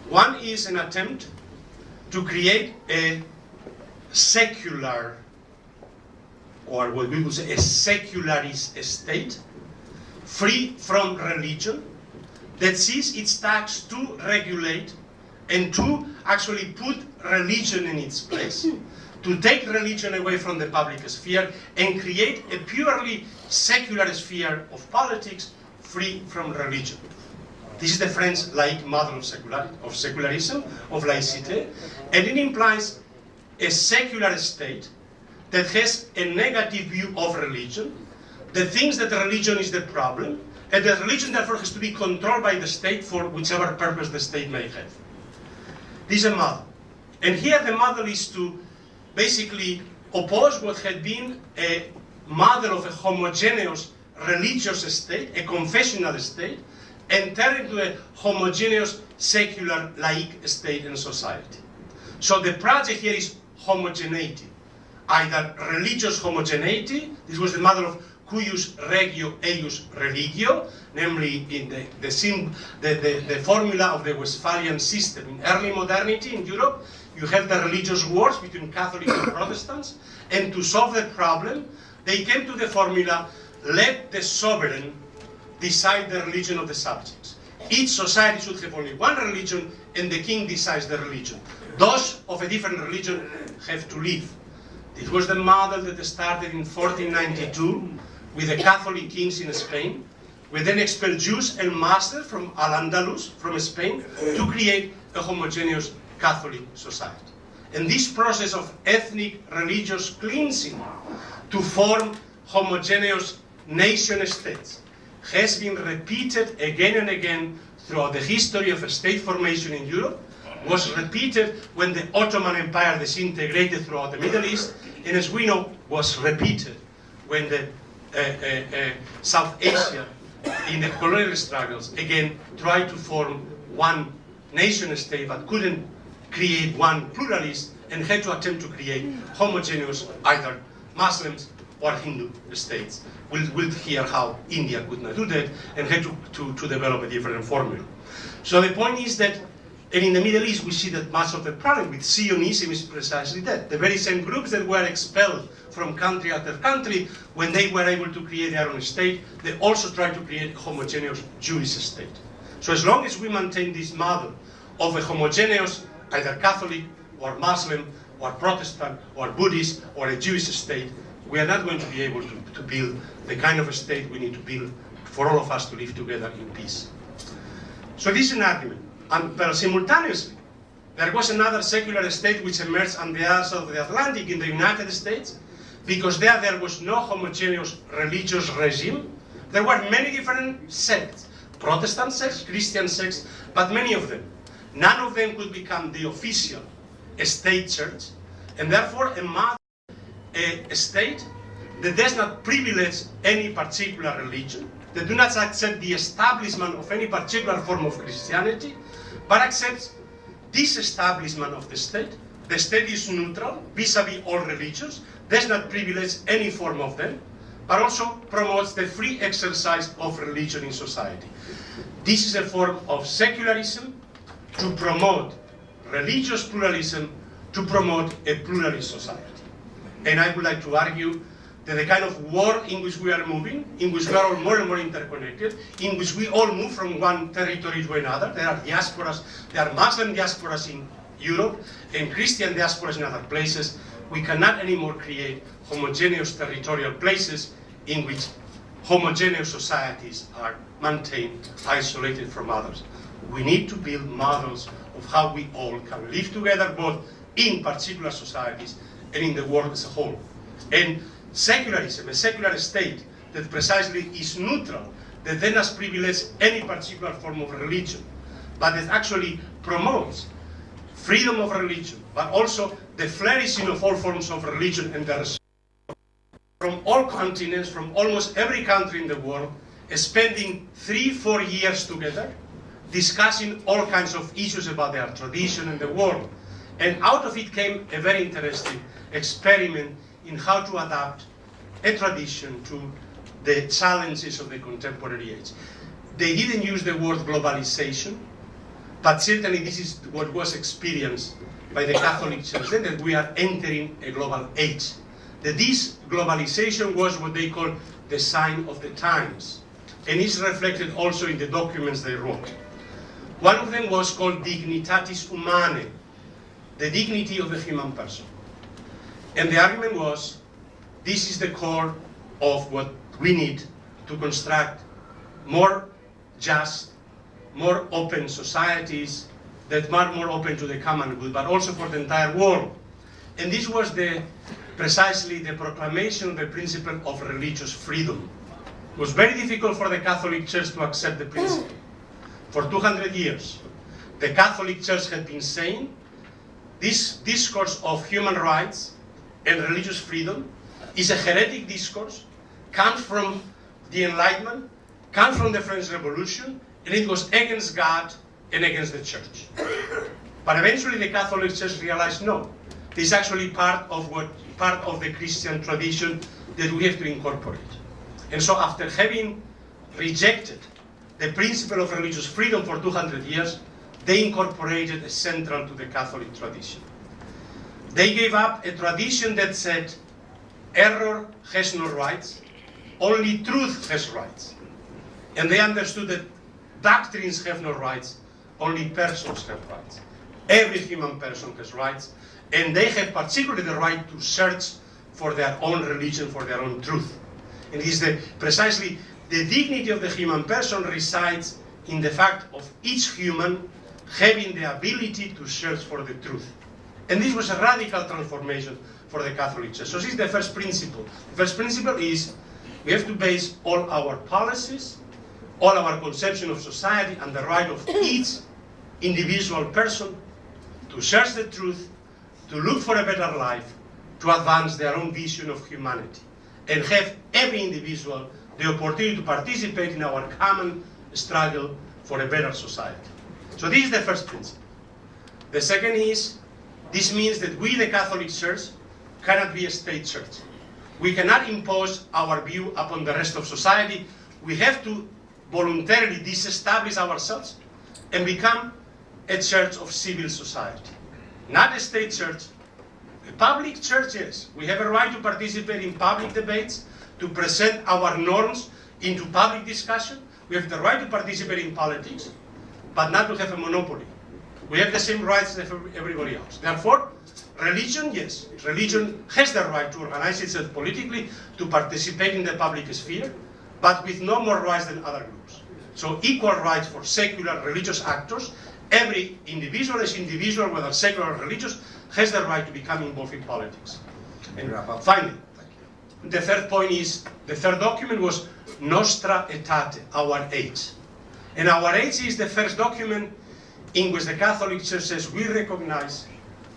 One is an attempt to create a secular, or what we would say a secularist state, free from religion, that sees its task to regulate and to actually put religion in its place, to take religion away from the public sphere and create a purely secular sphere of politics free from religion. This is the French laïc model of secularism, of laïcité, and it implies a secular state that has a negative view of religion, that thinks that religion is the problem, and that religion therefore has to be controlled by the state for whichever purpose the state may have. This is a model. And here the model is to basically oppose what had been a model of a homogeneous religious state, a confessional state, and turn into a homogeneous secular laïc state and society. So the project here is homogeneity, either religious homogeneity. This was the model of cuius regio eius religio, namely in the formula of the Westphalian system. In early modernity in Europe, you have the religious wars between Catholics and Protestants, and to solve that problem, they came to the formula, let the sovereign decide the religion of the subjects. Each society should have only one religion, and the king decides the religion. Those of a different religion have to leave. It was the model that started in 1492 with the Catholic kings in Spain. We then expelled Jews and Muslims from Al-Andalus, from Spain, to create a homogeneous Catholic society. And this process of ethnic religious cleansing to form homogeneous nation states has been repeated again and again throughout the history of state formation in Europe, was repeated when the Ottoman Empire disintegrated throughout the Middle East, and as we know, was repeated when the South Asia, in the colonial struggles, again tried to form one nation state but couldn't create one pluralist and had to attempt to create homogeneous either Muslims or Hindu states. We'll hear how India could not do that and had to develop a different formula. So the point is that, and in the Middle East we see that much of the problem with Zionism is precisely that. The very same groups that were expelled from country after country, when they were able to create their own state, they also tried to create a homogeneous Jewish state. So as long as we maintain this model of a homogeneous, either Catholic or Muslim or Protestant or Buddhist or a Jewish state, we are not going to be able to build the kind of a state we need to build for all of us to live together in peace. So this is an argument. But simultaneously, there was another secular state which emerged on the other side of the Atlantic in the United States, because there was no homogeneous religious regime. There were many different sects, Protestant sects, Christian sects, but many of them. None of them could become the official state church, and therefore a state that does not privilege any particular religion, that do not accept the establishment of any particular form of Christianity, but accepts disestablishment of the state. The state is neutral vis-a-vis all religions, does not privilege any form of them, but also promotes the free exercise of religion in society. This is a form of secularism to promote religious pluralism, to promote a pluralist society. And I would like to argue that the kind of world in which we are moving, in which we are all more and more interconnected, in which we all move from one territory to another, there are diasporas, there are Muslim diasporas in Europe and Christian diasporas in other places, we cannot anymore create homogeneous territorial places in which homogeneous societies are maintained isolated from others. We need to build models of how we all can live together, both in particular societies and in the world as a whole. And secularism, a secular state that precisely is neutral, that then has privileged any particular form of religion, but that actually promotes freedom of religion, but also the flourishing of all forms of religion and the respect from all continents, from almost every country in the world, spending 3-4 years together, discussing all kinds of issues about their tradition and the world. And out of it came a very interesting experiment in how to adapt a tradition to the challenges of the contemporary age. They didn't use the word globalization, but certainly this is what was experienced by the Catholic Church, that we are entering a global age. That this globalization was what they call the sign of the times, and is reflected also in the documents they wrote. One of them was called Dignitatis Humanae, the dignity of the human person. And the argument was, this is the core of what we need to construct more just, more open societies that are more open to the common good, but also for the entire world. And this was precisely the proclamation of the principle of religious freedom. It was very difficult for the Catholic Church to accept the principle. For 200 years, the Catholic Church had been saying this discourse of human rights and religious freedom is a heretic discourse, comes from the Enlightenment, comes from the French Revolution, and it was against God and against the Church. But eventually the Catholic Church realized, no, this is actually part of the Christian tradition that we have to incorporate. And so after having rejected the principle of religious freedom for 200 years, they incorporated a central to the Catholic tradition. They gave up a tradition that said, error has no rights, only truth has rights. And they understood that doctrines have no rights, only persons have rights. Every human person has rights, and they have particularly the right to search for their own religion, for their own truth. And it is precisely the dignity of the human person resides in the fact of each human having the ability to search for the truth. And this was a radical transformation for the Catholic Church. So this is the first principle. The first principle is we have to base all our policies, all our conception of society on the right of each individual person to search the truth, to look for a better life, to advance their own vision of humanity, and have every individual the opportunity to participate in our common struggle for a better society. So this is the first principle. The second is This means that we, the Catholic Church, cannot be a state church. We cannot impose our view upon the rest of society. We have to voluntarily disestablish ourselves and become a church of civil society. Not a state church. A public church, yes. We have a right to participate in public debates, to present our norms into public discussion. We have the right to participate in politics, but not to have a monopoly. We have the same rights as everybody else. Therefore, religion, yes. Religion has the right to organize itself politically, to participate in the public sphere, but with no more rights than other groups. So equal rights for secular religious actors. Every individual is individual, whether secular or religious, has the right to become involved in politics. And finally, the third point is, the third document was Nostra Aetate, our age. And our age is the first document in which the Catholic Church says we recognize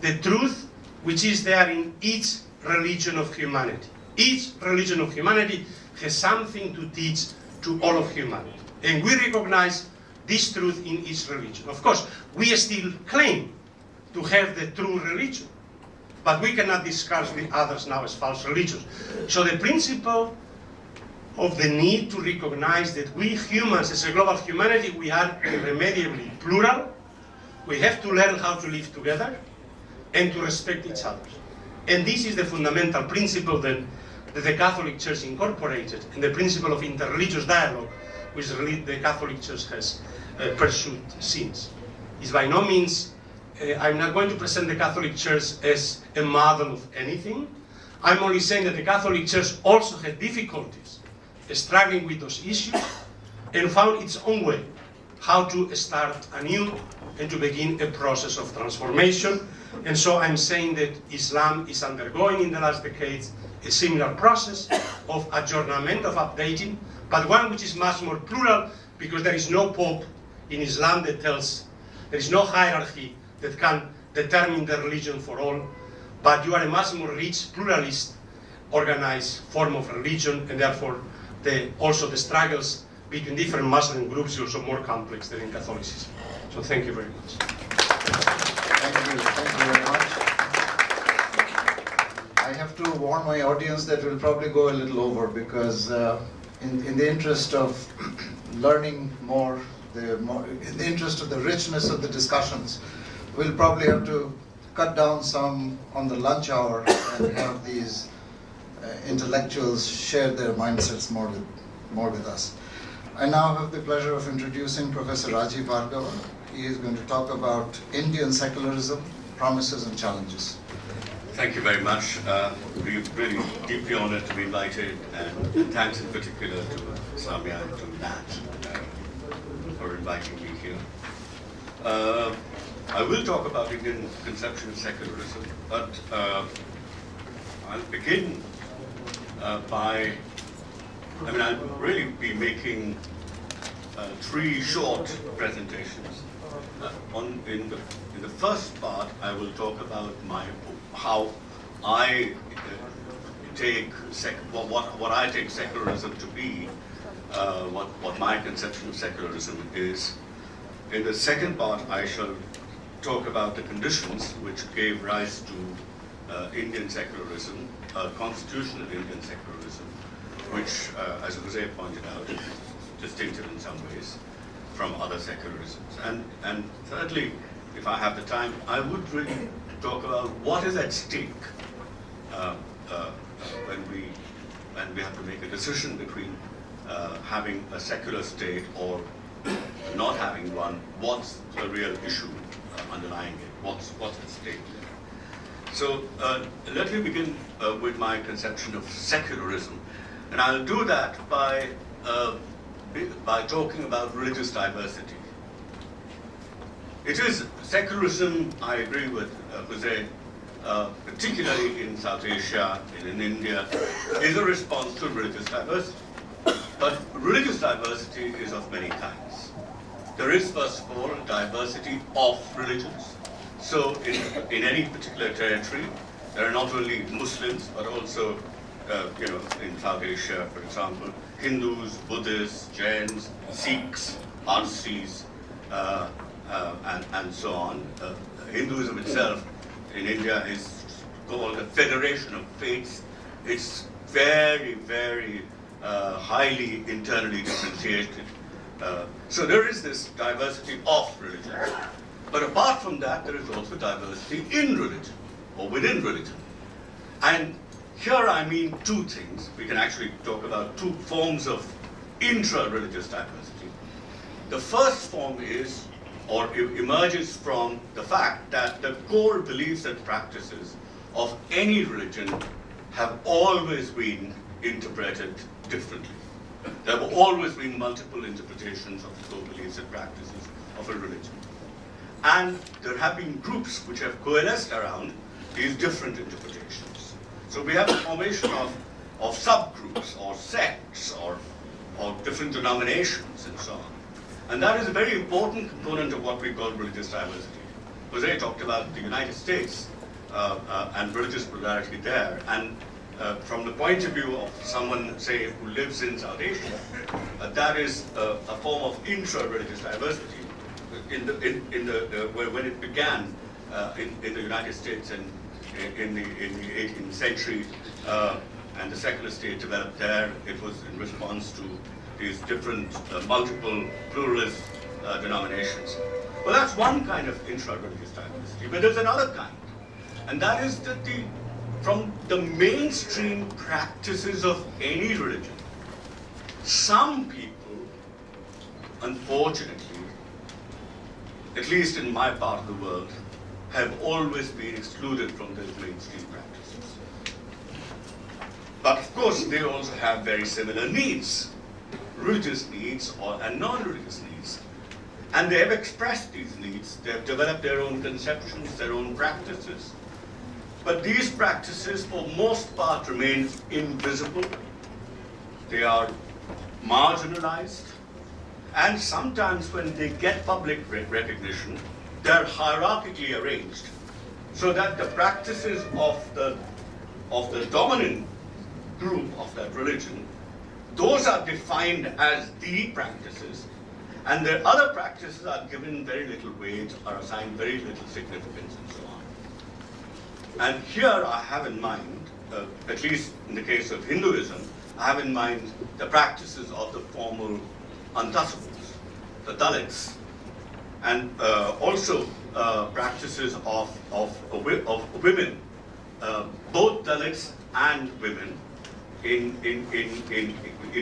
the truth which is there in each religion of humanity. Each religion of humanity has something to teach to all of humanity. And we recognize this truth in each religion. Of course, we still claim to have the true religion, but we cannot discard the others now as false religions. So the principle of the need to recognize that we humans, as a global humanity, we are irremediably plural. We have to learn how to live together and to respect each other. And this is the fundamental principle that the Catholic Church incorporated, and the principle of interreligious dialogue, which the Catholic Church has pursued since. It's by no means, I'm not going to present the Catholic Church as a model of anything. I'm only saying that the Catholic Church also had difficulties struggling with those issues and found its own way how to start anew and to begin a process of transformation. And so I'm saying that Islam is undergoing in the last decades a similar process of adjournment, of updating, but one which is much more plural, because there is no pope in Islam that tells, there is no hierarchy that can determine the religion for all, but you are a much more rich, pluralist, organized form of religion, and therefore also the struggles between different Muslim groups are also more complex than in Catholicism. So thank you very much. Thank you very much. I have to warn my audience that we'll probably go a little over, because in the interest of learning more, in the interest of the richness of the discussions, we'll probably have to cut down some on the lunch hour and have these intellectuals share their mindsets more with us. I now have the pleasure of introducing Professor Rajeev Bhargava. He is going to talk about Indian secularism, promises and challenges. Thank you very much. We're really deeply honored to be invited, and thanks in particular to Samia and to Nat for inviting me here. I will talk about Indian conception of secularism, but I'll begin I'll really be making three short presentations. In the first part, I will talk about how I take what I take secularism to be, what my conception of secularism is. In the second part, I shall talk about the conditions which gave rise to Indian secularism, constitutional Indian secularism, which, as José pointed out, is distinctive in some ways from other secularisms. And thirdly, if I have the time, I would really talk about what is at stake when we have to make a decision between having a secular state or not having one. What's the real issue underlying it? What's at stake? So let me begin with my conception of secularism, and I'll do that by talking about religious diversity. It is secularism, I agree with José, particularly in South Asia and in India, is a response to religious diversity. But religious diversity is of many kinds. There is, first of all, diversity of religions. So in any particular territory, there are not only Muslims, but also, in South Asia, for example, Hindus, Buddhists, Jains, Sikhs, Parsis, and so on. Hinduism itself in India is called the Federation of Faiths. It's very, very highly internally differentiated. So there is this diversity of religion. But apart from that, there is also diversity in religion, or within religion. And here I mean two things. We can actually talk about two forms of intra-religious diversity. The first form is, or emerges from the fact that the core beliefs and practices of any religion have always been interpreted differently. There have always been multiple interpretations of the core beliefs and practices of a religion. And there have been groups which have coalesced around these different interpretations. So we have a formation of subgroups or sects or different denominations and so on. And that is a very important component of what we call religious diversity. José talked about the United States and religious plurality there. And from the point of view of someone, say, who lives in South Asia, that is a form of intra-religious diversity. When it began in the United States and in the 18th century, and the secular state developed there, it was in response to these different multiple pluralist denominations. Well, that's one kind of intra-religious diversity, but there's another kind, and that is that from the mainstream practices of any religion, some people, unfortunately, at least in my part of the world, have always been excluded from those mainstream practices. But of course, they also have very similar needs, religious needs and non-religious needs. And they have expressed these needs. They have developed their own conceptions, their own practices. But these practices, for most part, remain invisible. They are marginalized. And sometimes when they get public recognition, they're hierarchically arranged so that the practices of the dominant group of that religion, those are defined as the practices, and the other practices are given very little weight, are assigned very little significance, and so on. And here I have in mind, at least in the case of Hinduism, I have in mind the practices of the formal untouchables, the Dalits, and also practices of women, both Dalits and women in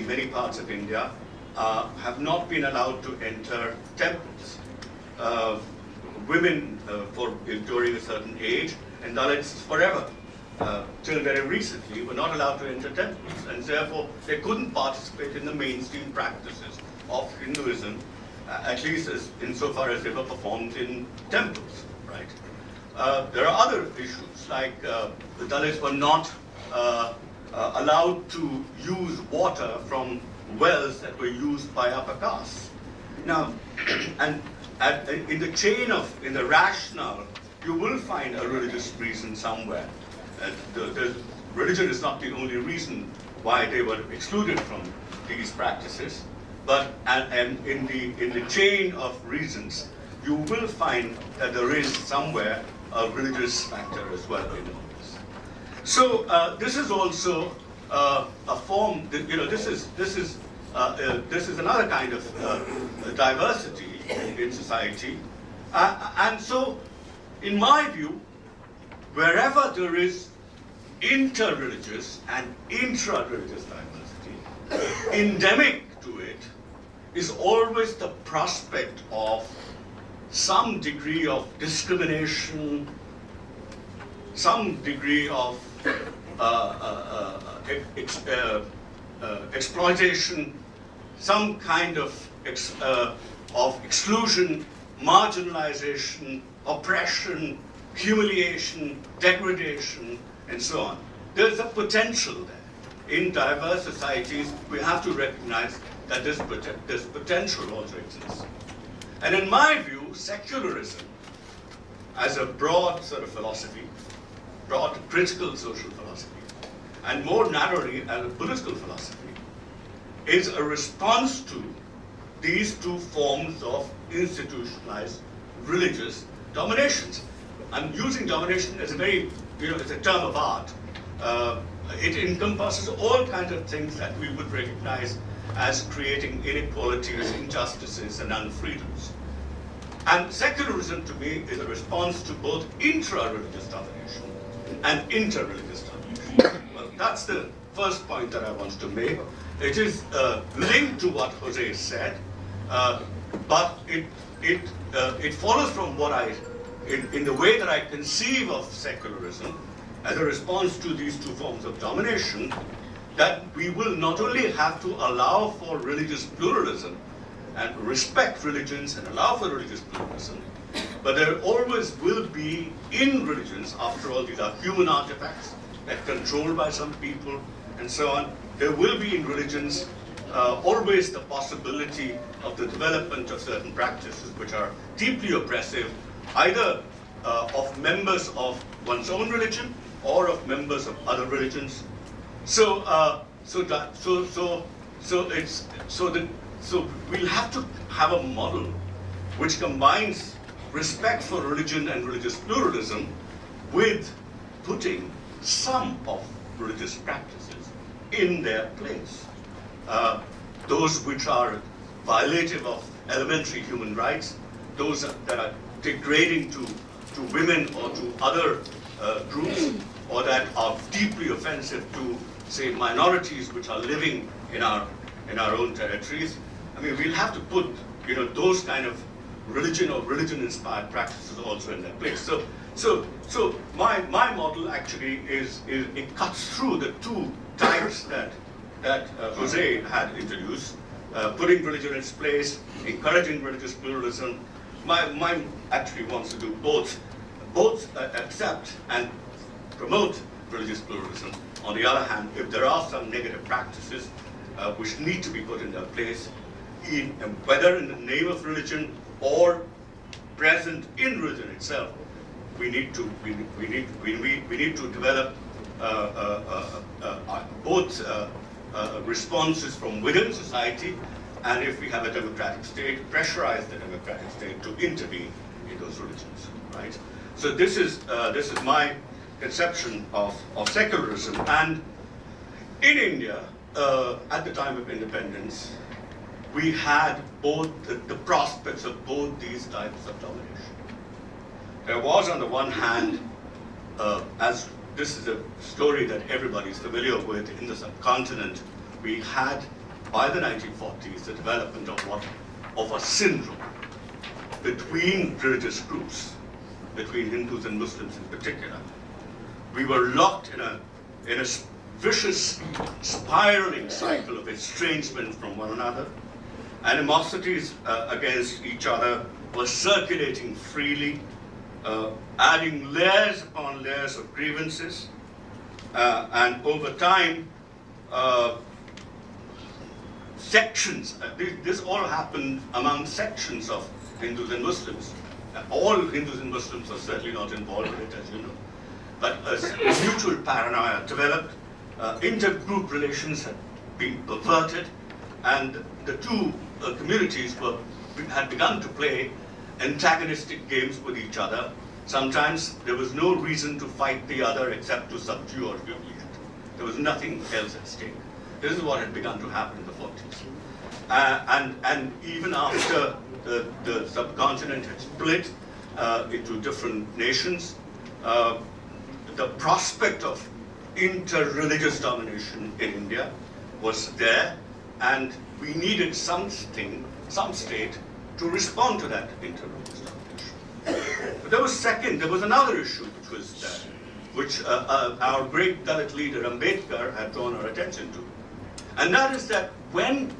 many parts of India have not been allowed to enter temples. Women during a certain age, and Dalits forever, till very recently, were not allowed to enter temples, and therefore they couldn't participate in the mainstream practices of Hinduism, at least insofar as they were performed in temples, right? There are other issues, like the Dalits were not allowed to use water from wells that were used by upper castes. Now, and in the chain in the rationale, you will find a religious reason somewhere. The religion is not the only reason why they were excluded from these practices, but and in the chain of reasons, you will find that there is somewhere a religious factor as well in all this. So this is also a form. This is another kind of diversity in society, and so, in my view, wherever there is inter-religious and intra-religious diversity, endemic to it is always the prospect of some degree of discrimination, some degree of exploitation, some kind of exclusion, marginalization, oppression, humiliation, degradation, and so on. There's a potential there. In diverse societies, we have to recognize that this potential also exists. And in my view, secularism, as a broad sort of philosophy, broad critical social philosophy, and more narrowly as a political philosophy, is a response to these two forms of institutionalized religious dominations. I'm using domination as a very, it's a term of art. It encompasses all kinds of things that we would recognize as creating inequalities, injustices, and unfreedoms. And secularism, to me, is a response to both intra-religious domination and inter-religious domination. Well, that's the first point that I want to make. It is linked to what José said, but it follows from what in the way that I conceive of secularism as a response to these two forms of domination, that we will not only have to allow for religious pluralism and respect religions and allow for religious pluralism, but there always will be in religions, after all these are human artifacts that are controlled by some people and so on, there will be in religions always the possibility of the development of certain practices which are deeply oppressive, either of members of one's own religion or of members of other religions. So we'll have to have a model which combines respect for religion and religious pluralism with putting some of religious practices in their place. Those which are violative of elementary human rights, those that are degrading to women or to other groups, or that are deeply offensive to, say, minorities which are living in our own territories. I mean, we'll have to put, those kind of religion or religion-inspired practices also in their place. So my model actually is it cuts through the two types that José had introduced, putting religion in its place, encouraging religious pluralism. Mine actually wants to do both accept and promote religious pluralism. On the other hand, if there are some negative practices which need to be put in their place, whether in the name of religion or present in religion itself, we need to develop both responses from within society, and if we have a democratic state, pressurize the democratic state to intervene in those religions, right? So this is my conception of secularism. And in India, at the time of independence, we had both the prospects of both these types of domination. There was, on the one hand, as this is a story that everybody's familiar with in the subcontinent, we had, by the 1940s, the development of a syndrome between religious groups, between Hindus and Muslims in particular. We were locked in a vicious, spiraling cycle of estrangement from one another. Animosities against each other were circulating freely, adding layers upon layers of grievances, and over time, sections, this all happened among sections of Hindus and Muslims. All Hindus and Muslims are certainly not involved in it, as you know. But a mutual paranoia developed, intergroup relations had been perverted, and the two communities had begun to play antagonistic games with each other. Sometimes there was no reason to fight the other except to subdue or humiliate. There was nothing else at stake. This is what had begun to happen in the 40s. And even after the subcontinent had split into different nations, the prospect of inter-religious domination in India was there, and we needed some state to respond to that inter-religious domination. But there was another issue which was there, which our great Dalit leader Ambedkar had drawn our attention to. And that is that when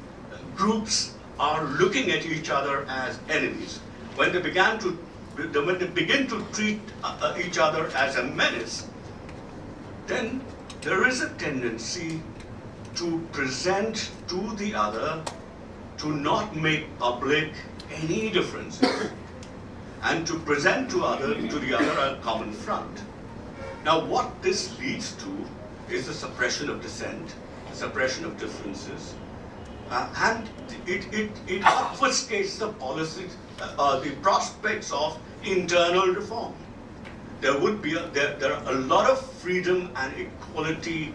groups are looking at each other as enemies, when they begin to treat each other as a menace, then there is a tendency to present to the other, to not make public any differences, and to present to the other a common front. Now, what this leads to is the suppression of dissent, the suppression of differences, and it obfuscates the policies, the prospects of internal reform. there are a lot of freedom and equality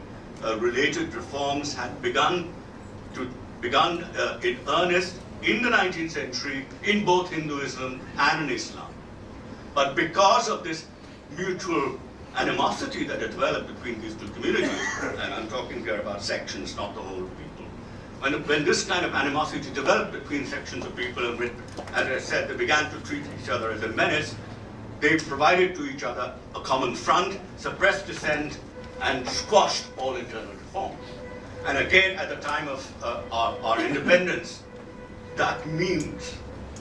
related reforms had begun in earnest in the 19th century in both Hinduism and in Islam. But because of this mutual animosity that had developed between these two communities, and I'm talking here about sections, not the whole people, when this kind of animosity developed between sections of people, and when, as I said, they began to treat each other as a menace, they provided to each other a common front, suppressed dissent, and squashed all internal reform. And again, at the time of our independence, that means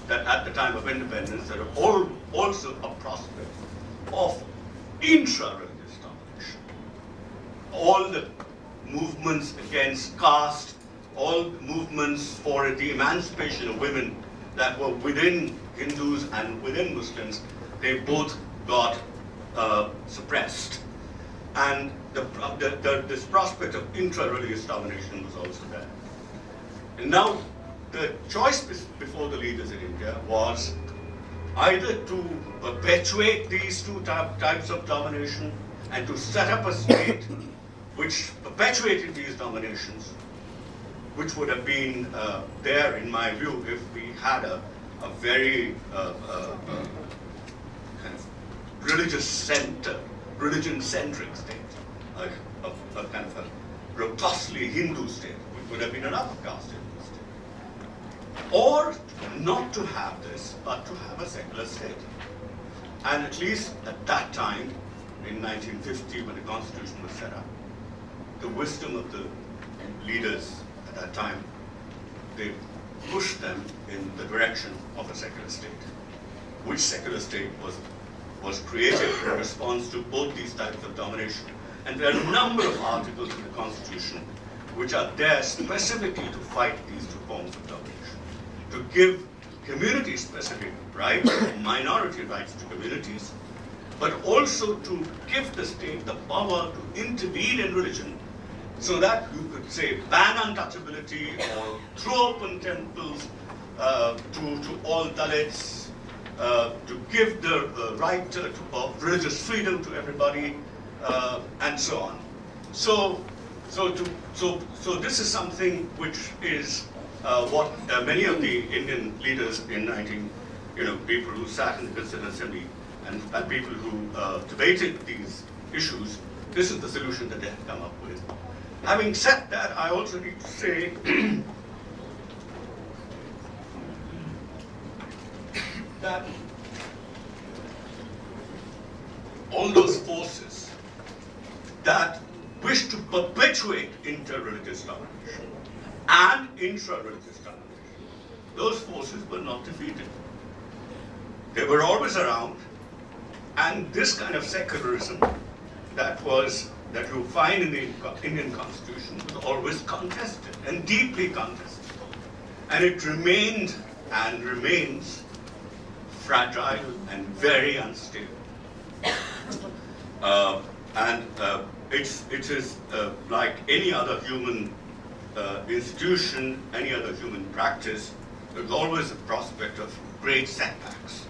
that at the time of independence, there are also a prospect of intra-religious domination. All the movements against caste, all movements for the emancipation of women that were within Hindus and within Muslims, they both got suppressed. And this prospect of intra-religious domination was also there. And now, the choice before the leaders in India was either to perpetuate these two types of domination and to set up a state which perpetuated these dominations, which would have been there, in my view, if we had a very kind of religion-centric state, a kind of a robustly Hindu state, which would have been an upper caste Hindu state. Or not to have this, but to have a secular state. And at least at that time, in 1950, when the Constitution was set up, the wisdom of the leaders at that time, they pushed them in the direction of a secular state. Which secular state was created in response to both these types of domination. And there are a number of articles in the Constitution which are there specifically to fight these two forms of domination, to give community-specific rights, minority rights to communities, but also to give the state the power to intervene in religion so that you could say ban untouchability or throw open temples to all Dalits, to give the right of religious freedom to everybody, and so on. So this is something which is what many of the Indian leaders in people who sat in the Constituent Assembly and people who debated these issues, this is the solution that they had come up with. Having said that, I also need to say that all those forces that wish to perpetuate inter-religious domination and intra-religious domination, those forces were not defeated. They were always around, and this kind of secularism that you find in the Indian Constitution was always contested and deeply contested. And it remained and remains fragile and very unstable. It is like any other human institution, any other human practice, there's always a prospect of great setbacks.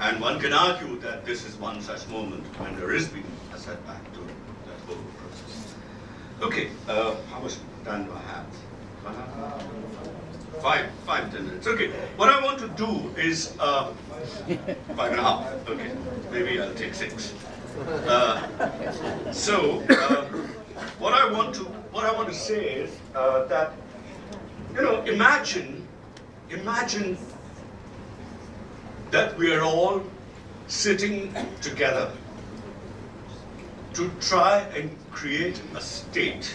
And one can argue that this is one such moment when there has been a setback to that whole process. Okay, how much time do I have? 10 minutes. Okay, what I want to do is 5.5. Okay, maybe I'll take 6. What I want to say is that imagine that we are all sitting together to try and create a state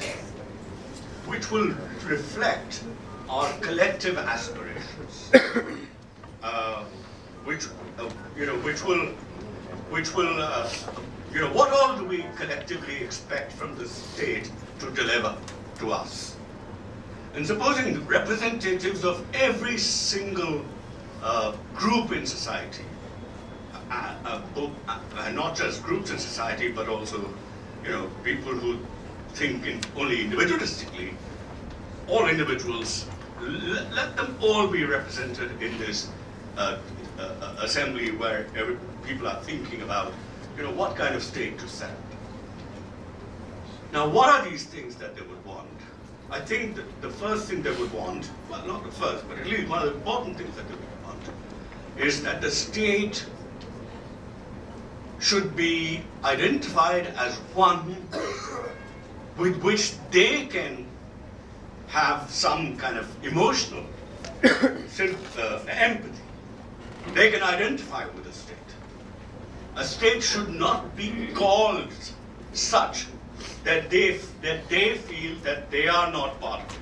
which will reflect our collective aspirations, what all do we collectively expect from the state to deliver to us? And supposing the representatives of every single group in society, and not just groups in society, but also people who think only individualistically, all individuals, let them all be represented in this assembly where people are thinking about what kind of state to set up. Now, what are these things that they would want? I think that the first thing they would want, well, not the first, but at least one of the important things that they would want, is that the state should be identified as one with which they can have some kind of emotional empathy. They can identify with the state. A state should not be called such that they feel that they are not part of it,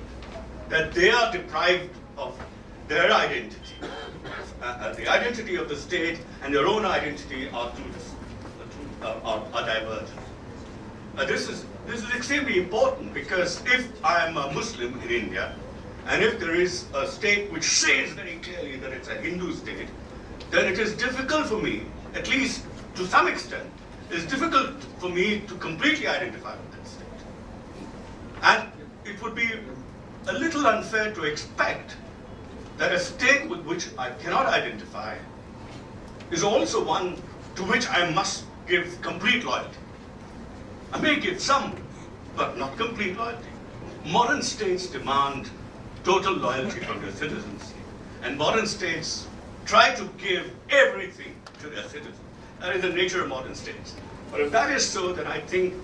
that they are deprived of their identity. The identity of the state and their own identity are divergent. This is extremely important, because if I am a Muslim in India, and if there is a state which says very clearly that it's a Hindu state, then it is difficult for me, at least to some extent, it's difficult for me to completely identify with that state. And it would be a little unfair to expect that a state with which I cannot identify is also one to which I must give complete loyalty. I may give some, but not complete loyalty. Modern states demand total loyalty from their citizens, and modern states try to give everything to their citizens. That is the nature of modern states. But if that is so, then I think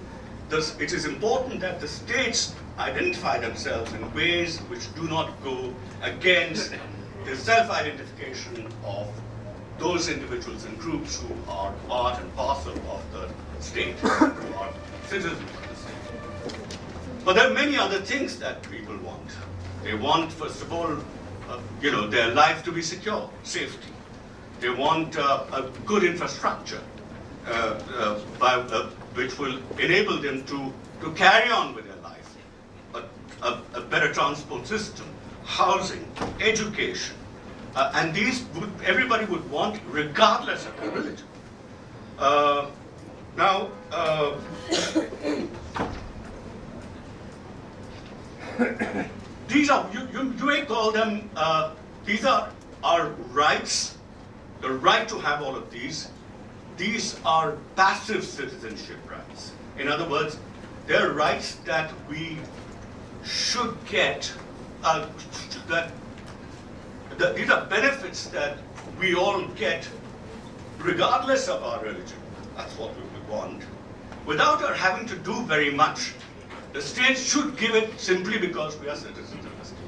it is important that the states identify themselves in ways which do not go against the self-identification of those individuals and groups who are part and parcel of the state, who are citizens of the state. But there are many other things that people want. They want, first of all, their life to be secure, safety. They want a good infrastructure which will enable them to carry on with their life, a better transport system, housing, education, and these everybody would want regardless of their religion. Now, these are, you may call them, these are our rights, the right to have all of these. These are passive citizenship rights. In other words, they're rights that we should get, these are benefits that we all get regardless of our religion. That's what we would want. Without our having to do very much. The state should give it simply because we are citizens of the state.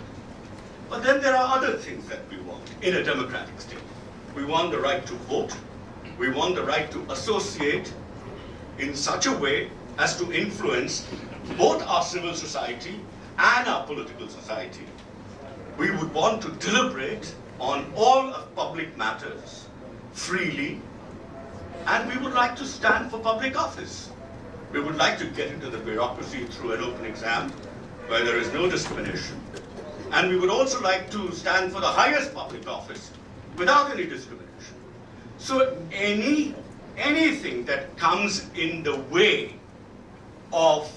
But then there are other things that we want in a democratic state. We want the right to vote. We want the right to associate in such a way as to influence both our civil society and our political society. We would want to deliberate on all of public matters freely, and we would like to stand for public office. We would like to get into the bureaucracy through an open exam where there is no discrimination. And we would also like to stand for the highest public office without any discrimination. So anything that comes in the way of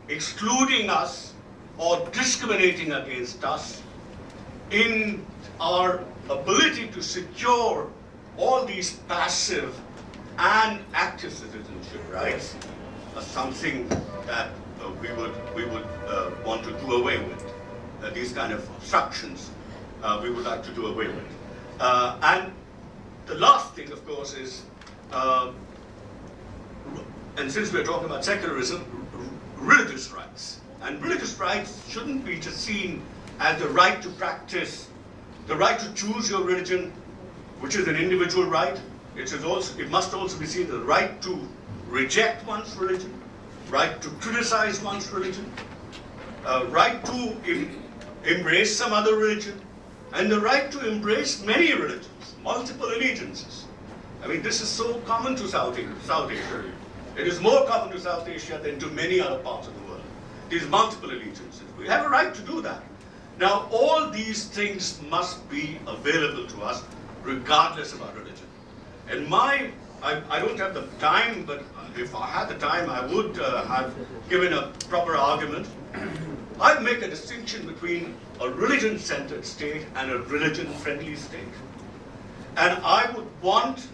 excluding us or discriminating against us in our ability to secure all these passive and active citizenship rights are something that we would want to do away with. These kind of obstructions we would like to do away with. And the last thing, of course, is, and since we're talking about secularism, religious rights. And religious rights shouldn't be just seen as the right to practice, the right to choose your religion, which is an individual right. It must also be seen as the right to reject one's religion, right to criticize one's religion, right to embrace some other religion, and the right to embrace many religions, multiple allegiances. I mean, this is so common to South Asia. It is more common to South Asia than to many other parts of the world. These multiple allegiances. We have a right to do that. Now, all these things must be available to us regardless of our religion. And I don't have the time, but if I had the time, I would have given a proper argument. I'd make a distinction between a religion-centered state and a religion-friendly state. And I would want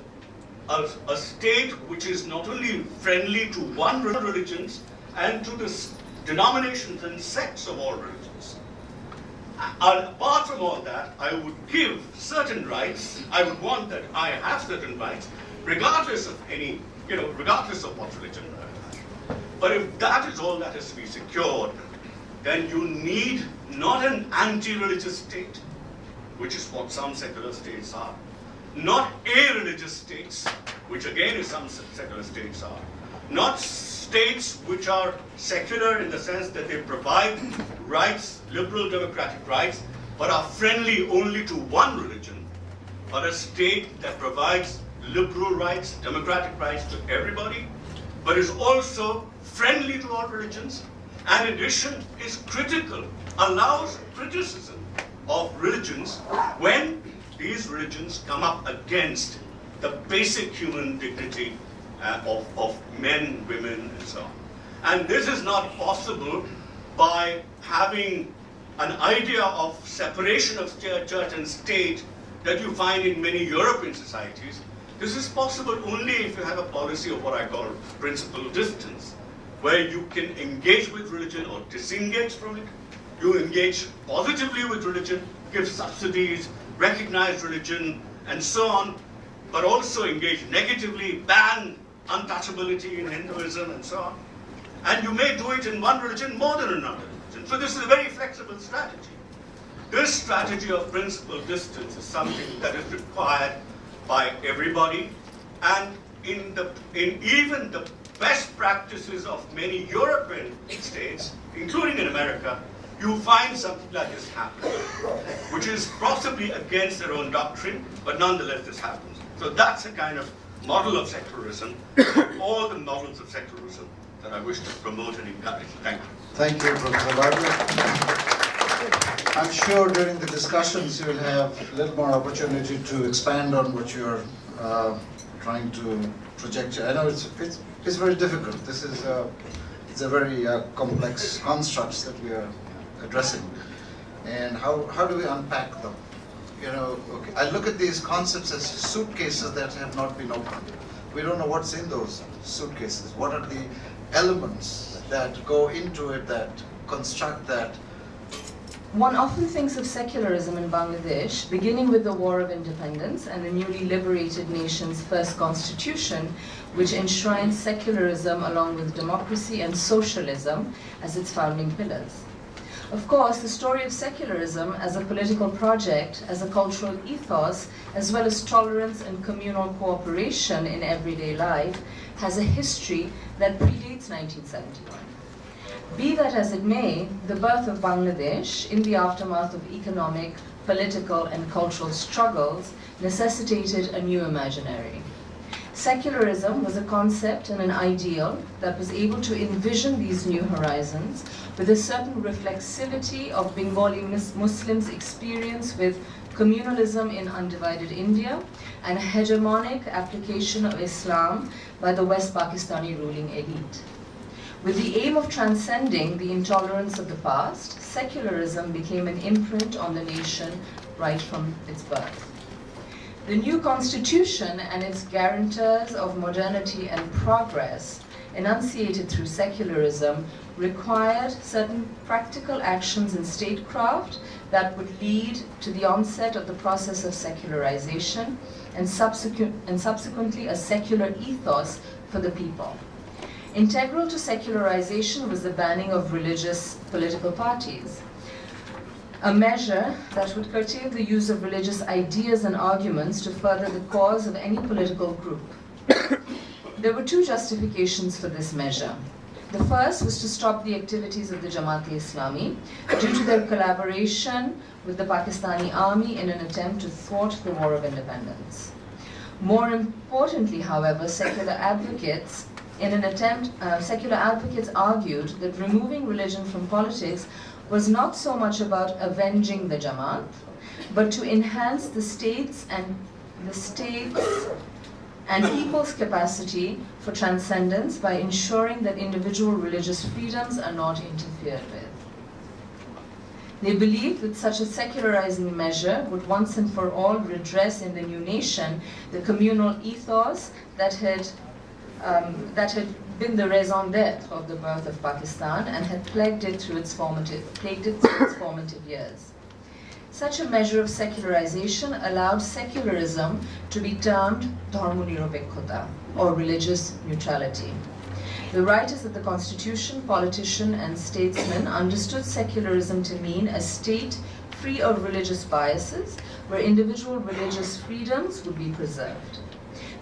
a state which is not only friendly to one religions and to the denominations and sects of all religions. And apart from all that, I would give certain rights. I would want that I have certain rights, regardless of any, regardless of what religion I have. But if that is all that is to be secured, then you need not an anti-religious state, which is what some secular states are, not a-religious states, which again is some secular states are, not states which are secular in the sense that they provide rights, liberal democratic rights, but are friendly only to one religion, but a state that provides liberal rights, democratic rights to everybody, but is also friendly to all religions, and in addition is critical, allows criticism of religions when these religions come up against the basic human dignity of men, women, and so on. And this is not possible by having an idea of separation of church and state that you find in many European societies. This is possible only if you have a policy of what I call principal distance, where you can engage with religion or disengage from it. You engage positively with religion, give subsidies, recognize religion, and so on, but also engage negatively, ban untouchability in Hinduism, and so on. And you may do it in one religion more than another religion. So this is a very flexible strategy. This strategy of principal distance is something that is required by everybody, and in even the best practices of many European states, including in America, you find something like this happen, which is possibly against their own doctrine, but nonetheless this happens. So that's a kind of model of secularism, all the models of secularism that I wish to promote and encourage. Thank you. Thank you, Professor Bhargava. I'm sure during the discussions you will have a little more opportunity to expand on what you're trying to project. I know it's very difficult. This is it's a very complex constructs that we are addressing. And how do we unpack them? Okay, I look at these concepts as suitcases that have not been opened. We don't know what's in those suitcases. What are the elements that go into it that construct that? One often thinks of secularism in Bangladesh, beginning with the War of Independence and the newly liberated nation's first constitution, which enshrines secularism along with democracy and socialism as its founding pillars. Of course, the story of secularism as a political project, as a cultural ethos, as well as tolerance and communal cooperation in everyday life, has a history that predates 1971. Be that as it may, the birth of Bangladesh, in the aftermath of economic, political, and cultural struggles, necessitated a new imaginary. Secularism was a concept and an ideal that was able to envision these new horizons with a certain reflexivity of Bengali Muslims' experience with communalism in undivided India and a hegemonic application of Islam by the West Pakistani ruling elite. With the aim of transcending the intolerance of the past, secularism became an imprint on the nation right from its birth. The new constitution and its guarantors of modernity and progress, enunciated through secularism, required certain practical actions in statecraft that would lead to the onset of the process of secularization and subsequently a secular ethos for the people. Integral to secularization was the banning of religious political parties, a measure that would curtail the use of religious ideas and arguments to further the cause of any political group. There were two justifications for this measure. The first was to stop the activities of the Jamaat-e-Islami due to their collaboration with the Pakistani army in an attempt to thwart the War of Independence. More importantly, however, secular advocates argued that removing religion from politics was not so much about avenging the Jamaat, but to enhance the state's and people's capacity for transcendence by ensuring that individual religious freedoms are not interfered with. They believed that such a secularizing measure would once and for all redress in the new nation the communal ethos that had been the raison d'etre of the birth of Pakistan and had plagued it through its formative years. Such a measure of secularization allowed secularism to be termed dharmonirapekkhota, or religious neutrality. The writers of the Constitution, politicians, and statesmen understood secularism to mean a state free of religious biases, where individual religious freedoms would be preserved.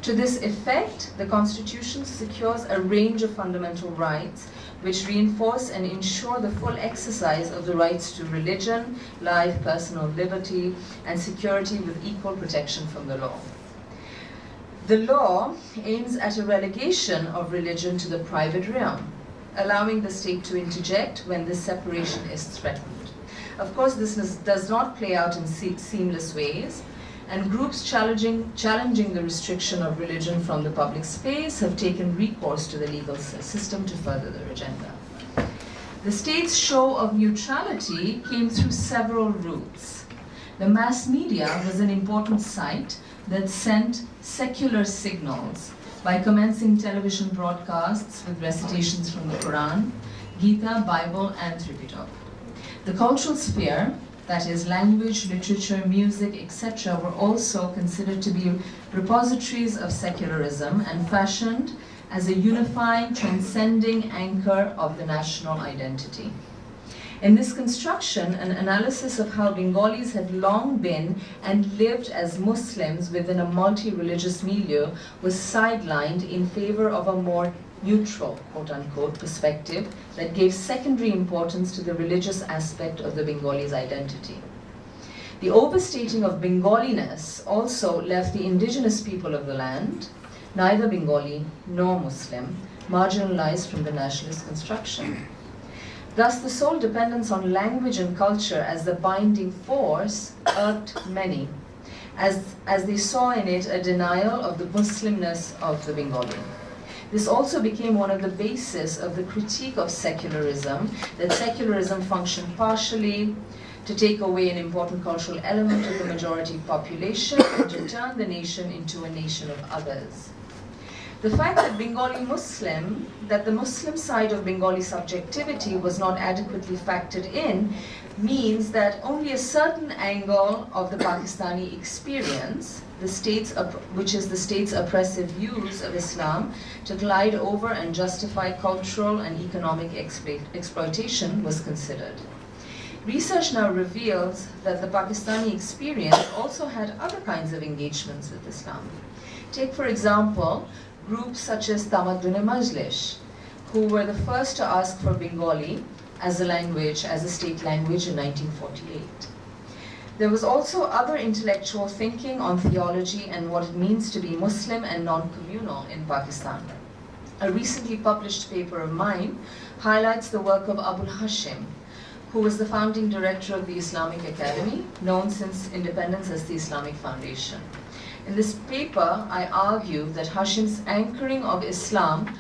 To this effect, the Constitution secures a range of fundamental rights which reinforce and ensure the full exercise of the rights to religion, life, personal liberty, and security with equal protection from the law. The law aims at a relegation of religion to the private realm, allowing the state to interject when this separation is threatened. Of course, this does not play out in seamless ways, and groups challenging the restriction of religion from the public space have taken recourse to the legal system to further their agenda. The state's show of neutrality came through several routes. The mass media was an important site that sent secular signals by commencing television broadcasts with recitations from the Quran, Gita, Bible, and Tripitaka. The cultural sphere, that is, language, literature, music, etc., were also considered to be repositories of secularism and fashioned as a unifying, transcending anchor of the national identity. In this construction, an analysis of how Bengalis had long been and lived as Muslims within a multi-religious milieu was sidelined in favor of a more neutral, quote-unquote, perspective that gave secondary importance to the religious aspect of the Bengalis' identity. The overstating of Bengaliness also left the indigenous people of the land, neither Bengali nor Muslim, marginalized from the nationalist construction. Thus, the sole dependence on language and culture as the binding force irked many, as they saw in it a denial of the Muslimness of the Bengali. This also became one of the bases of the critique of secularism, that secularism functioned partially to take away an important cultural element of the majority population and to turn the nation into a nation of others. The fact that the Muslim side of Bengali subjectivity was not adequately factored in means that only a certain angle of the Pakistani experience, which is the state's oppressive use of Islam to glide over and justify cultural and economic exploitation, was considered. Research now reveals that the Pakistani experience also had other kinds of engagements with Islam. Take, for example, groups such as Tamaddun-e Majlis, who were the first to ask for Bengali as a state language in 1948. There was also other intellectual thinking on theology and what it means to be Muslim and non-communal in Pakistan. A recently published paper of mine highlights the work of Abul Hashim, who was the founding director of the Islamic Academy, known since independence as the Islamic Foundation. In this paper, I argue that Hashim's anchoring of Islam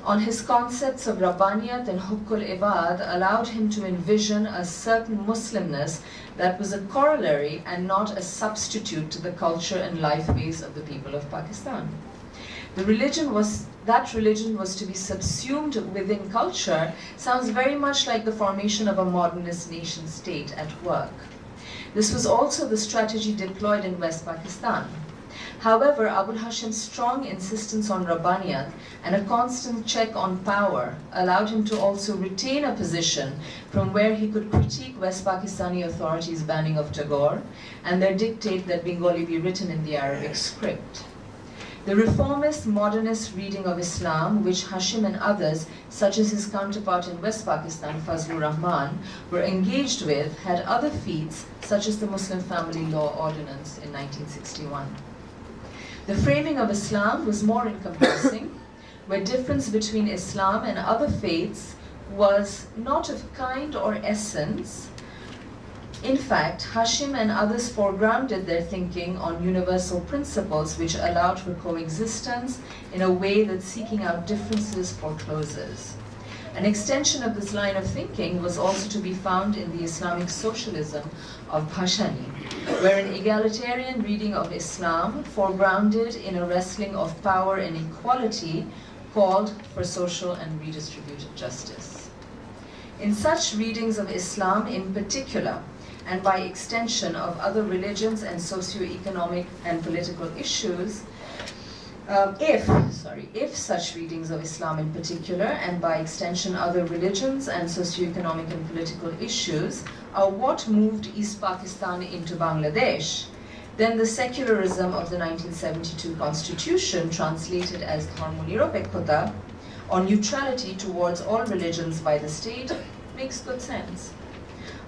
on his concepts of Rabbaniyat and Huququl Ibad allowed him to envision a certain Muslimness that was a corollary and not a substitute to the culture and life ways of the people of Pakistan. That religion was to be subsumed within culture sounds very much like the formation of a modernist nation state at work. This was also the strategy deployed in West Pakistan. However, Abul Hashim's strong insistence on Rabbaniyat and a constant check on power allowed him to also retain a position from where he could critique West Pakistani authorities' banning of Tagore and their dictate that Bengali be written in the Arabic script. The reformist, modernist reading of Islam, which Hashim and others, such as his counterpart in West Pakistan, Fazlur Rahman, were engaged with, had other feats, such as the Muslim Family Law Ordinance in 1961. The framing of Islam was more encompassing, where difference between Islam and other faiths was not of kind or essence. In fact, Hashim and others foregrounded their thinking on universal principles which allowed for coexistence in a way that seeking out differences forecloses. An extension of this line of thinking was also to be found in the Islamic socialism of Hashemi, where an egalitarian reading of Islam foregrounded in a wrestling of power and equality called for social and redistributed justice. In such readings of Islam in particular, and by extension of other religions and socio-economic and political issues, if such readings of Islam in particular, and by extension other religions and socio-economic and political issues, are what moved East Pakistan into Bangladesh, then the secularism of the 1972 Constitution, translated as dharmonirapekkota, or neutrality towards all religions by the state, makes good sense.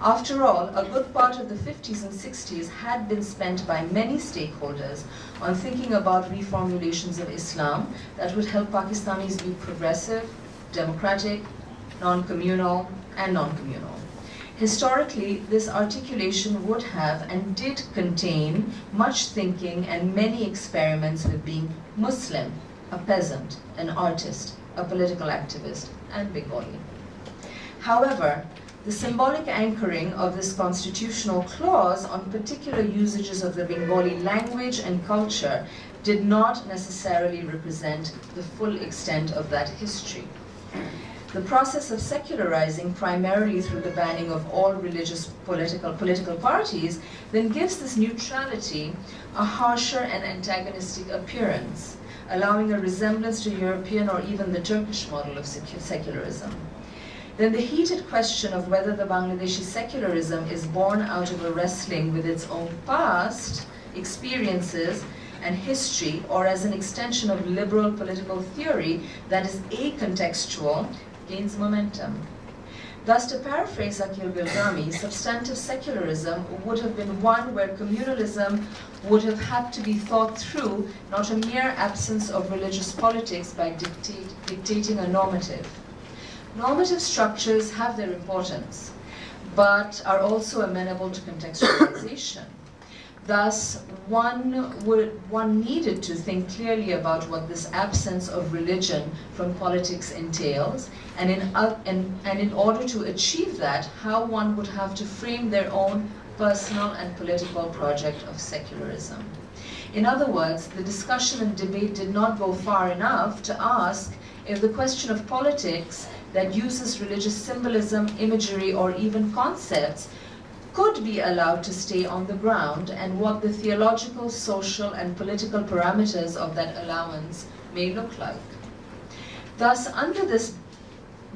After all, a good part of the 50s and 60s had been spent by many stakeholders on thinking about reformulations of Islam that would help Pakistanis be progressive, democratic, non-communal, and non-communal. Historically, this articulation would have and did contain much thinking and many experiments with being Muslim, a peasant, an artist, a political activist, and Bengali. However, the symbolic anchoring of this constitutional clause on particular usages of the Bengali language and culture did not necessarily represent the full extent of that history. The process of secularizing, primarily through the banning of all religious political parties, then gives this neutrality a harsher and antagonistic appearance, allowing a resemblance to European or even the Turkish model of secularism. Then the heated question of whether the Bangladeshi secularism is born out of a wrestling with its own past experiences and history, or as an extension of liberal political theory that is acontextual, gains momentum. Thus, to paraphrase Akil Bilgami, substantive secularism would have been one where communalism would have had to be thought through, not a mere absence of religious politics by dictating a normative. Normative structures have their importance, but are also amenable to contextualization. Thus, one needed to think clearly about what this absence of religion from politics entails, and in order to achieve that, how one would have to frame their own personal and political project of secularism. In other words, the discussion and debate did not go far enough to ask if the question of politics that uses religious symbolism, imagery, or even concepts could be allowed to stay on the ground, and what the theological, social, and political parameters of that allowance may look like. Thus, under this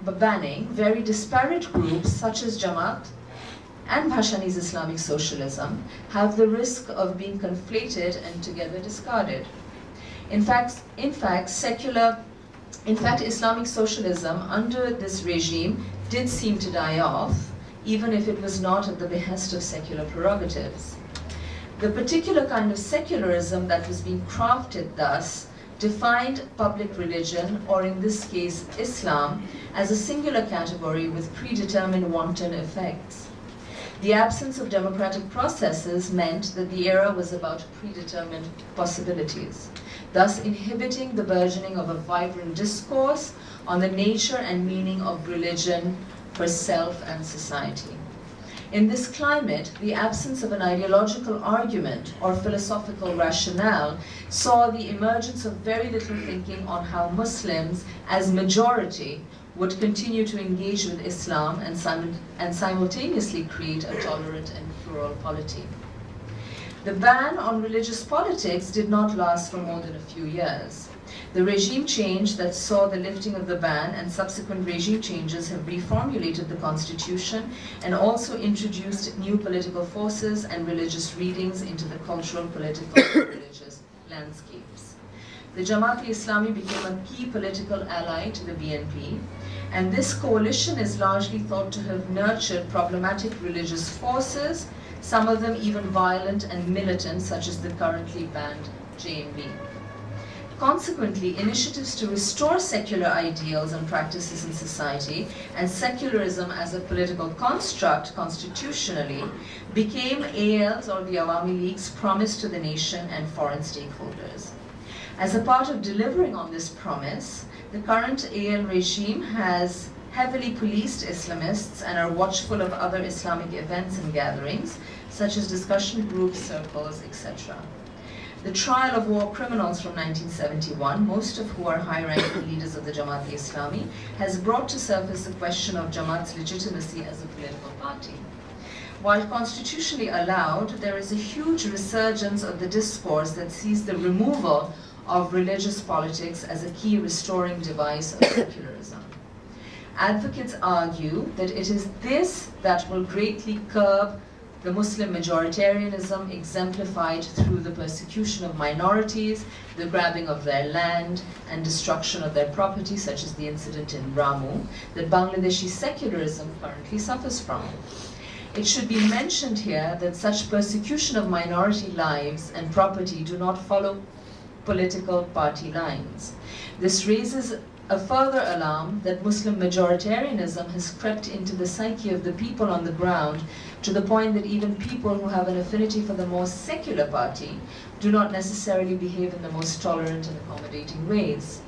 banning, very disparate groups such as Jamaat and Bhashani's Islamic socialism have the risk of being conflated and together discarded. In fact, Islamic socialism under this regime did seem to die off, even if it was not at the behest of secular prerogatives. The particular kind of secularism that was being crafted thus defined public religion, or in this case Islam, as a singular category with predetermined wanton effects. The absence of democratic processes meant that the era was about predetermined possibilities, thus inhibiting the burgeoning of a vibrant discourse on the nature and meaning of religion for self and society. In this climate, the absence of an ideological argument or philosophical rationale saw the emergence of very little thinking on how Muslims, as majority, would continue to engage with Islam and simultaneously create a tolerant and plural polity. The ban on religious politics did not last for more than a few years. The regime change that saw the lifting of the ban and subsequent regime changes have reformulated the constitution and also introduced new political forces and religious readings into the cultural, political, and religious landscapes. The Jamaat-e-Islami became a key political ally to the BNP, and this coalition is largely thought to have nurtured problematic religious forces, some of them even violent and militant, such as the currently banned JMB. Consequently, initiatives to restore secular ideals and practices in society and secularism as a political construct constitutionally became AL's or the Awami League's promise to the nation and foreign stakeholders. As a part of delivering on this promise, the current AL regime has heavily policed Islamists and are watchful of other Islamic events and gatherings, such as discussion groups, circles, etc. The trial of war criminals from 1971, most of who are high-ranking leaders of the Jamaat-e-Islami, has brought to surface the question of Jamaat's legitimacy as a political party. While constitutionally allowed, there is a huge resurgence of the discourse that sees the removal of religious politics as a key restoring device of secularism. Advocates argue that it is this that will greatly curb the Muslim majoritarianism exemplified through the persecution of minorities, the grabbing of their land, and destruction of their property, such as the incident in Ramu, that Bangladeshi secularism currently suffers from. It should be mentioned here that such persecution of minority lives and property do not follow political party lines. This raises a further alarm that Muslim majoritarianism has crept into the psyche of the people on the ground, to the point that even people who have an affinity for the more secular party do not necessarily behave in the most tolerant and accommodating ways.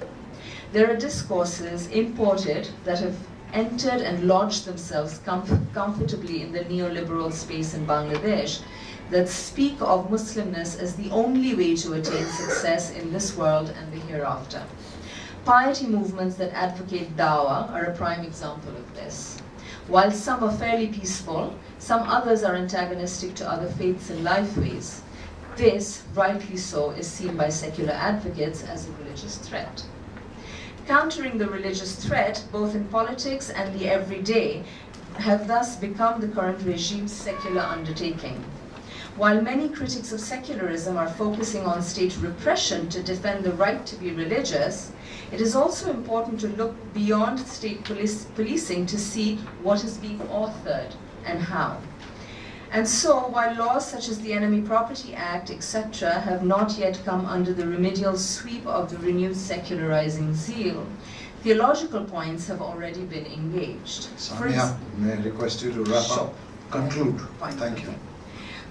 There are discourses imported that have entered and lodged themselves comfortably in the neoliberal space in Bangladesh that speak of Muslimness as the only way to attain success in this world and the hereafter. Piety movements that advocate dawah are a prime example of this. While some are fairly peaceful, some others are antagonistic to other faiths and lifeways. This, rightly so, is seen by secular advocates as a religious threat. Countering the religious threat, both in politics and the everyday, have thus become the current regime's secular undertaking. While many critics of secularism are focusing on state repression to defend the right to be religious, it is also important to look beyond state policing to see what is being authored and how. And so, while laws such as the Enemy Property Act, etc., have not yet come under the remedial sweep of the renewed secularizing zeal, theological points have already been engaged. Samia, may I request you to wrap up? Conclude. Thank you.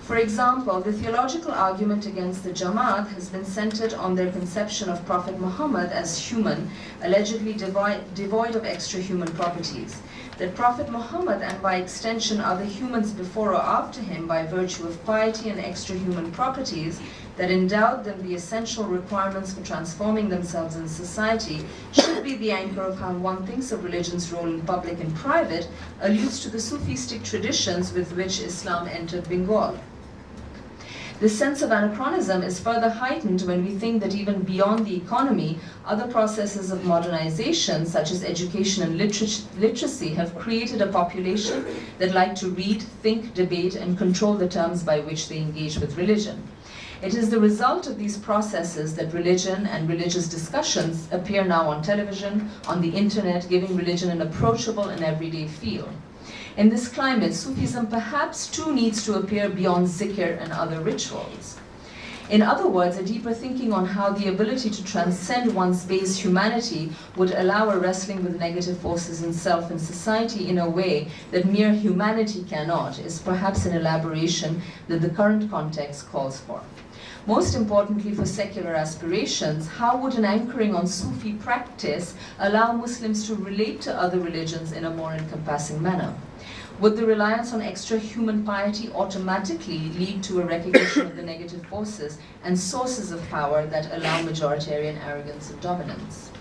For example, the theological argument against the Jamaat has been centered on their conception of Prophet Muhammad as human, allegedly devoid of extra-human properties. That Prophet Muhammad, and by extension other humans before or after him, by virtue of piety and extra-human properties that endowed them the essential requirements for transforming themselves in society, should be the anchor of how one thinks of religion's role in public and private, alludes to the Sufistic traditions with which Islam entered Bengal. This sense of anachronism is further heightened when we think that even beyond the economy, other processes of modernization, such as education and literacy, have created a population that like to read, think, debate, and control the terms by which they engage with religion. It is the result of these processes that religion and religious discussions appear now on television, on the internet, giving religion an approachable and everyday feel. In this climate, Sufism perhaps too needs to appear beyond zikr and other rituals. In other words, a deeper thinking on how the ability to transcend one's base humanity would allow a wrestling with negative forces in self and society in a way that mere humanity cannot, is perhaps an elaboration that the current context calls for. Most importantly for secular aspirations, how would an anchoring on Sufi practice allow Muslims to relate to other religions in a more encompassing manner? Would the reliance on extra-human piety automatically lead to a recognition of the negative forces and sources of power that allow majoritarian arrogance and dominance?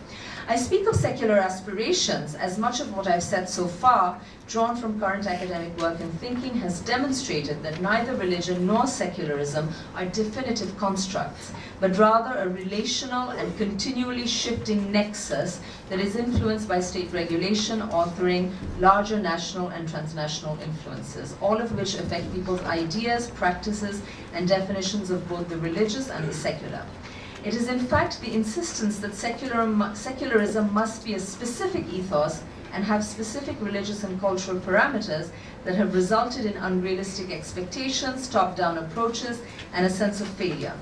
I speak of secular aspirations as much of what I've said so far, drawn from current academic work and thinking, has demonstrated that neither religion nor secularism are definitive constructs, but rather a relational and continually shifting nexus that is influenced by state regulation, authoring, larger national and transnational influences, all of which affect people's ideas, practices, and definitions of both the religious and the secular. It is in fact the insistence that secularism must be a specific ethos and have specific religious and cultural parameters that have resulted in unrealistic expectations, top-down approaches, and a sense of failure.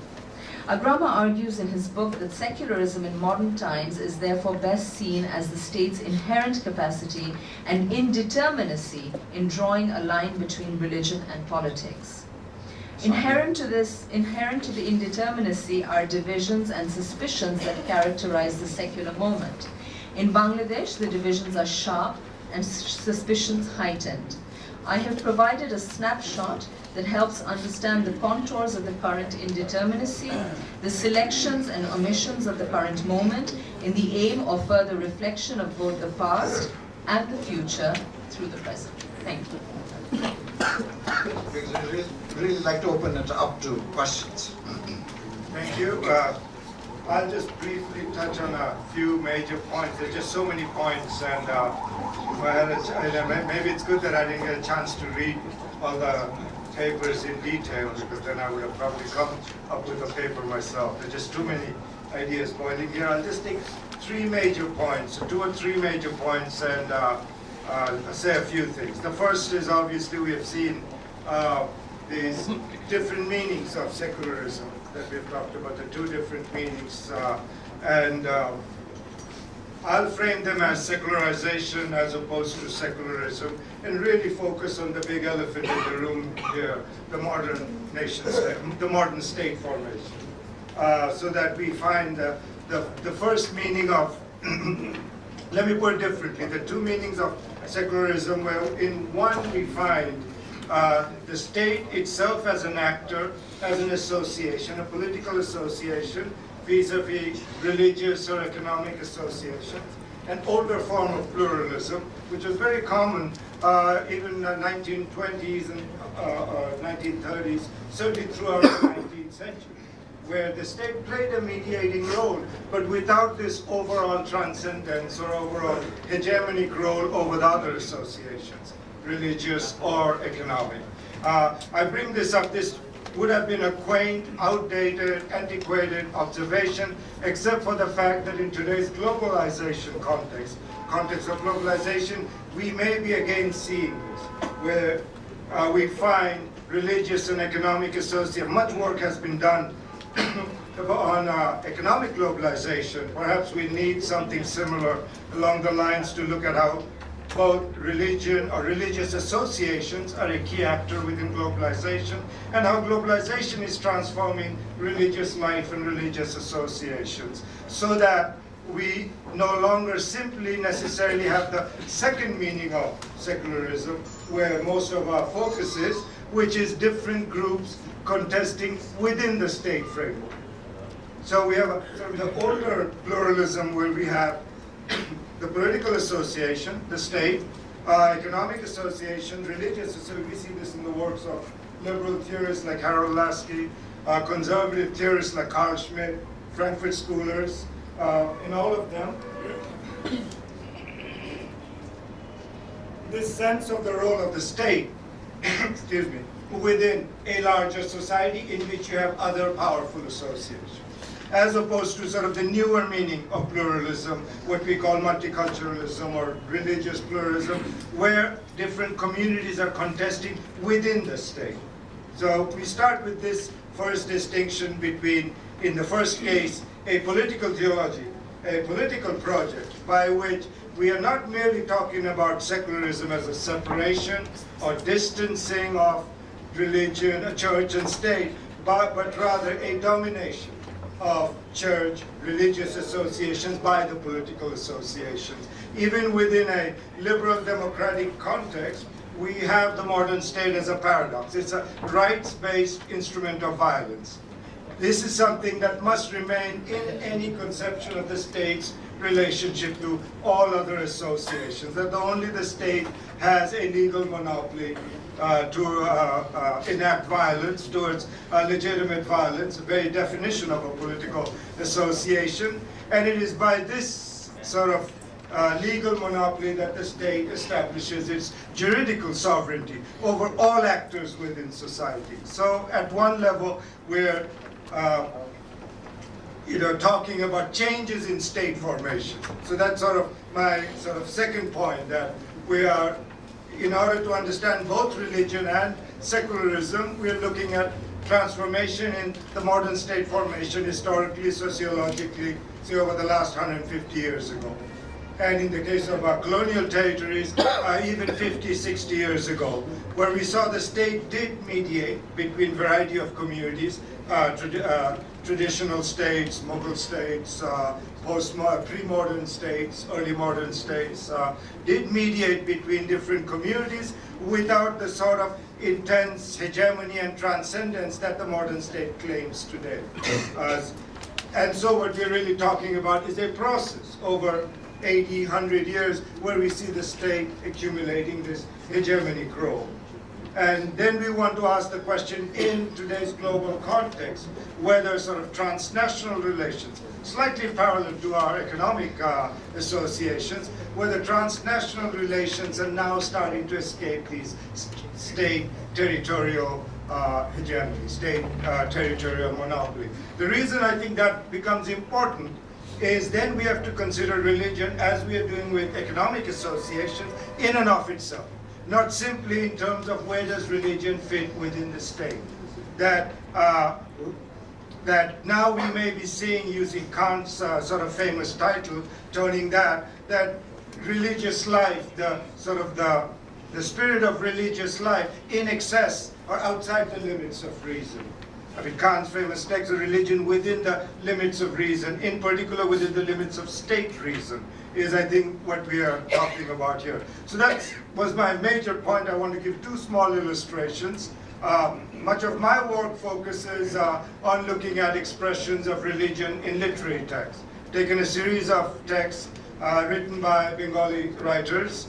Agrama argues in his book that secularism in modern times is therefore best seen as the state's inherent capacity and indeterminacy in drawing a line between religion and politics. Inherent to the indeterminacy are divisions and suspicions that characterize the secular moment. In Bangladesh, the divisions are sharp, and suspicions heightened. I have provided a snapshot that helps understand the contours of the current indeterminacy, the selections and omissions of the current moment, in the aim of further reflection of both the past and the future through the present. Thank you. We'd really like to open it up to questions. Thank you. I'll just briefly touch on a few major points. There's just so many points, and maybe it's good that I didn't get a chance to read all the papers in detail, because then I would have probably come up with a paper myself. There's just too many ideas boiling here. I'll just take 3 major points, 2 or 3 major points, and say a few things. The first is, obviously, we have seen these different meanings of secularism that we've talked about, the 2 different meanings, and I'll frame them as secularization as opposed to secularism, and really focus on the big elephant in the room here, the modern nation state, the modern state formation, so that we find the first meaning of, let me put it differently, the 2 meanings of secularism, where in one we find the state itself as an actor, as an association, a political association, vis-a-vis religious or economic associations, an older form of pluralism, which was very common even in the 1920s and 1930s, certainly throughout the 19th century, where the state played a mediating role, but without this overall transcendence or overall hegemonic role over the other associations, religious or economic. I bring this up, this would have been a quaint, outdated, antiquated observation, except for the fact that in today's globalization context of globalization, we may be again seeing this, where we find religious and economic associations. Much work has been done on economic globalization. Perhaps we need something similar along the lines to look at how both religion or religious associations are a key actor within globalization, and how globalization is transforming religious life and religious associations, so that we no longer simply necessarily have the second meaning of secularism, where most of our focus is, which is different groups contesting within the state framework. So we have the older pluralism, where we have the political association, the state, economic association, religious association. We see this in the works of liberal theorists like Harold Lasky, conservative theorists like Carl Schmitt, Frankfurt Schoolers, in all of them. This sense of the role of the state, excuse me, within a larger society in which you have other powerful associations, as opposed to sort of the newer meaning of pluralism, what we call multiculturalism or religious pluralism, where different communities are contesting within the state. So we start with this first distinction between, in the first case, a political theology, a political project, by which we are not merely talking about secularism as a separation or distancing of religion, church and state, but rather a domination of church, religious associations by the political associations. Even within a liberal democratic context, we have the modern state as a paradox. It's a rights-based instrument of violence. This is something that must remain in any conception of the state's relationship to all other associations, that only the state has a legal monopoly to enact violence towards legitimate violence, the very definition of a political association. And it is by this sort of legal monopoly that the state establishes its juridical sovereignty over all actors within society. So at one level, we're talking about changes in state formation. So that's sort of my second point, that we are, in order to understand both religion and secularism, we are looking at transformation in the modern state formation historically, sociologically, say over the last 150 years ago. And in the case of our colonial territories, even 50, 60 years ago, where we saw the state did mediate between a variety of communities, traditional states, Mughal states, pre-modern states, early modern states, did mediate between different communities without the sort of intense hegemony and transcendence that the modern state claims today. And so what we're really talking about is a process over 80, 100 years where we see the state accumulating this hegemonic role. And then we want to ask the question in today's global context, whether sort of transnational relations, slightly parallel to our economic associations, whether transnational relations are now starting to escape these state territorial hegemony, state territorial monopoly. The reason I think that becomes important is then we have to consider religion, as we are doing with economic associations, in and of itself. Not simply in terms of where does religion fit within the state. That now we may be seeing, using Kant's sort of famous title, turning that religious life, the spirit of religious life in excess or outside the limits of reason. I mean, Kant's famous text, a religion within the limits of reason, in particular within the limits of state reason, is, I think, what we are talking about here. So that was my major point. I want to give two small illustrations. Much of my work focuses on looking at expressions of religion in literary texts. Taken a series of texts written by Bengali writers,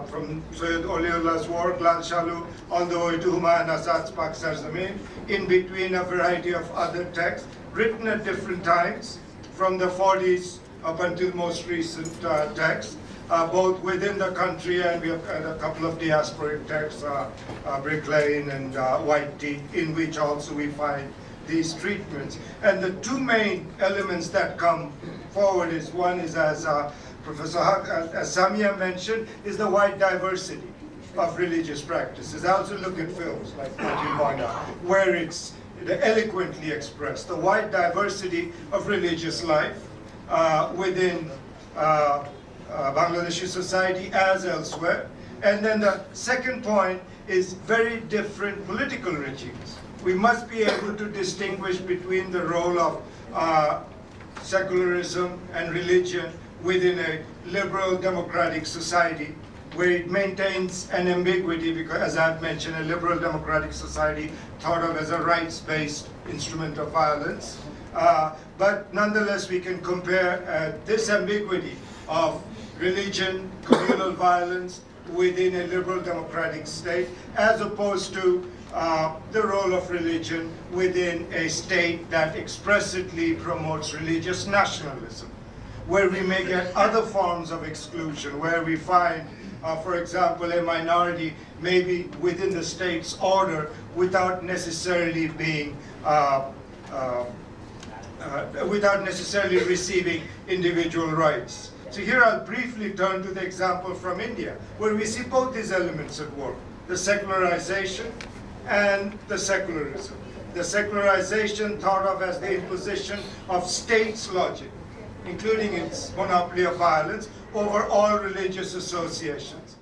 from Syed Oliullah's work, Lal Shalu, all the way to Humayun Asad's Pak Sar Zameen, in between a variety of other texts, written at different times, from the 40s up until most recent texts, both within the country, and we have had a couple of diasporic texts, Brick Lane and White Teeth, in which also we find these treatments. And the two main elements that come forward is, one is, as Professor Samia mentioned, is the wide diversity of religious practices. I also look at films like Bhargava, where it's eloquently expressed, the wide diversity of religious life within Bangladeshi society as elsewhere. And then the second point is very different political regimes. We must be able to distinguish between the role of secularism and religion within a liberal democratic society, where it maintains an ambiguity, because, as I've mentioned, a liberal democratic society thought of as a rights-based instrument of violence. But nonetheless, we can compare this ambiguity of religion, communal violence within a liberal democratic state, as opposed to the role of religion within a state that explicitly promotes religious nationalism, where we may get other forms of exclusion, where we find, for example, a minority maybe within the state's order without necessarily being, without necessarily receiving individual rights. So here I'll briefly turn to the example from India, where we see both these elements at work, the secularization and the secularism. The secularization thought of as the imposition of states' logic, including its monopoly of violence over all religious associations.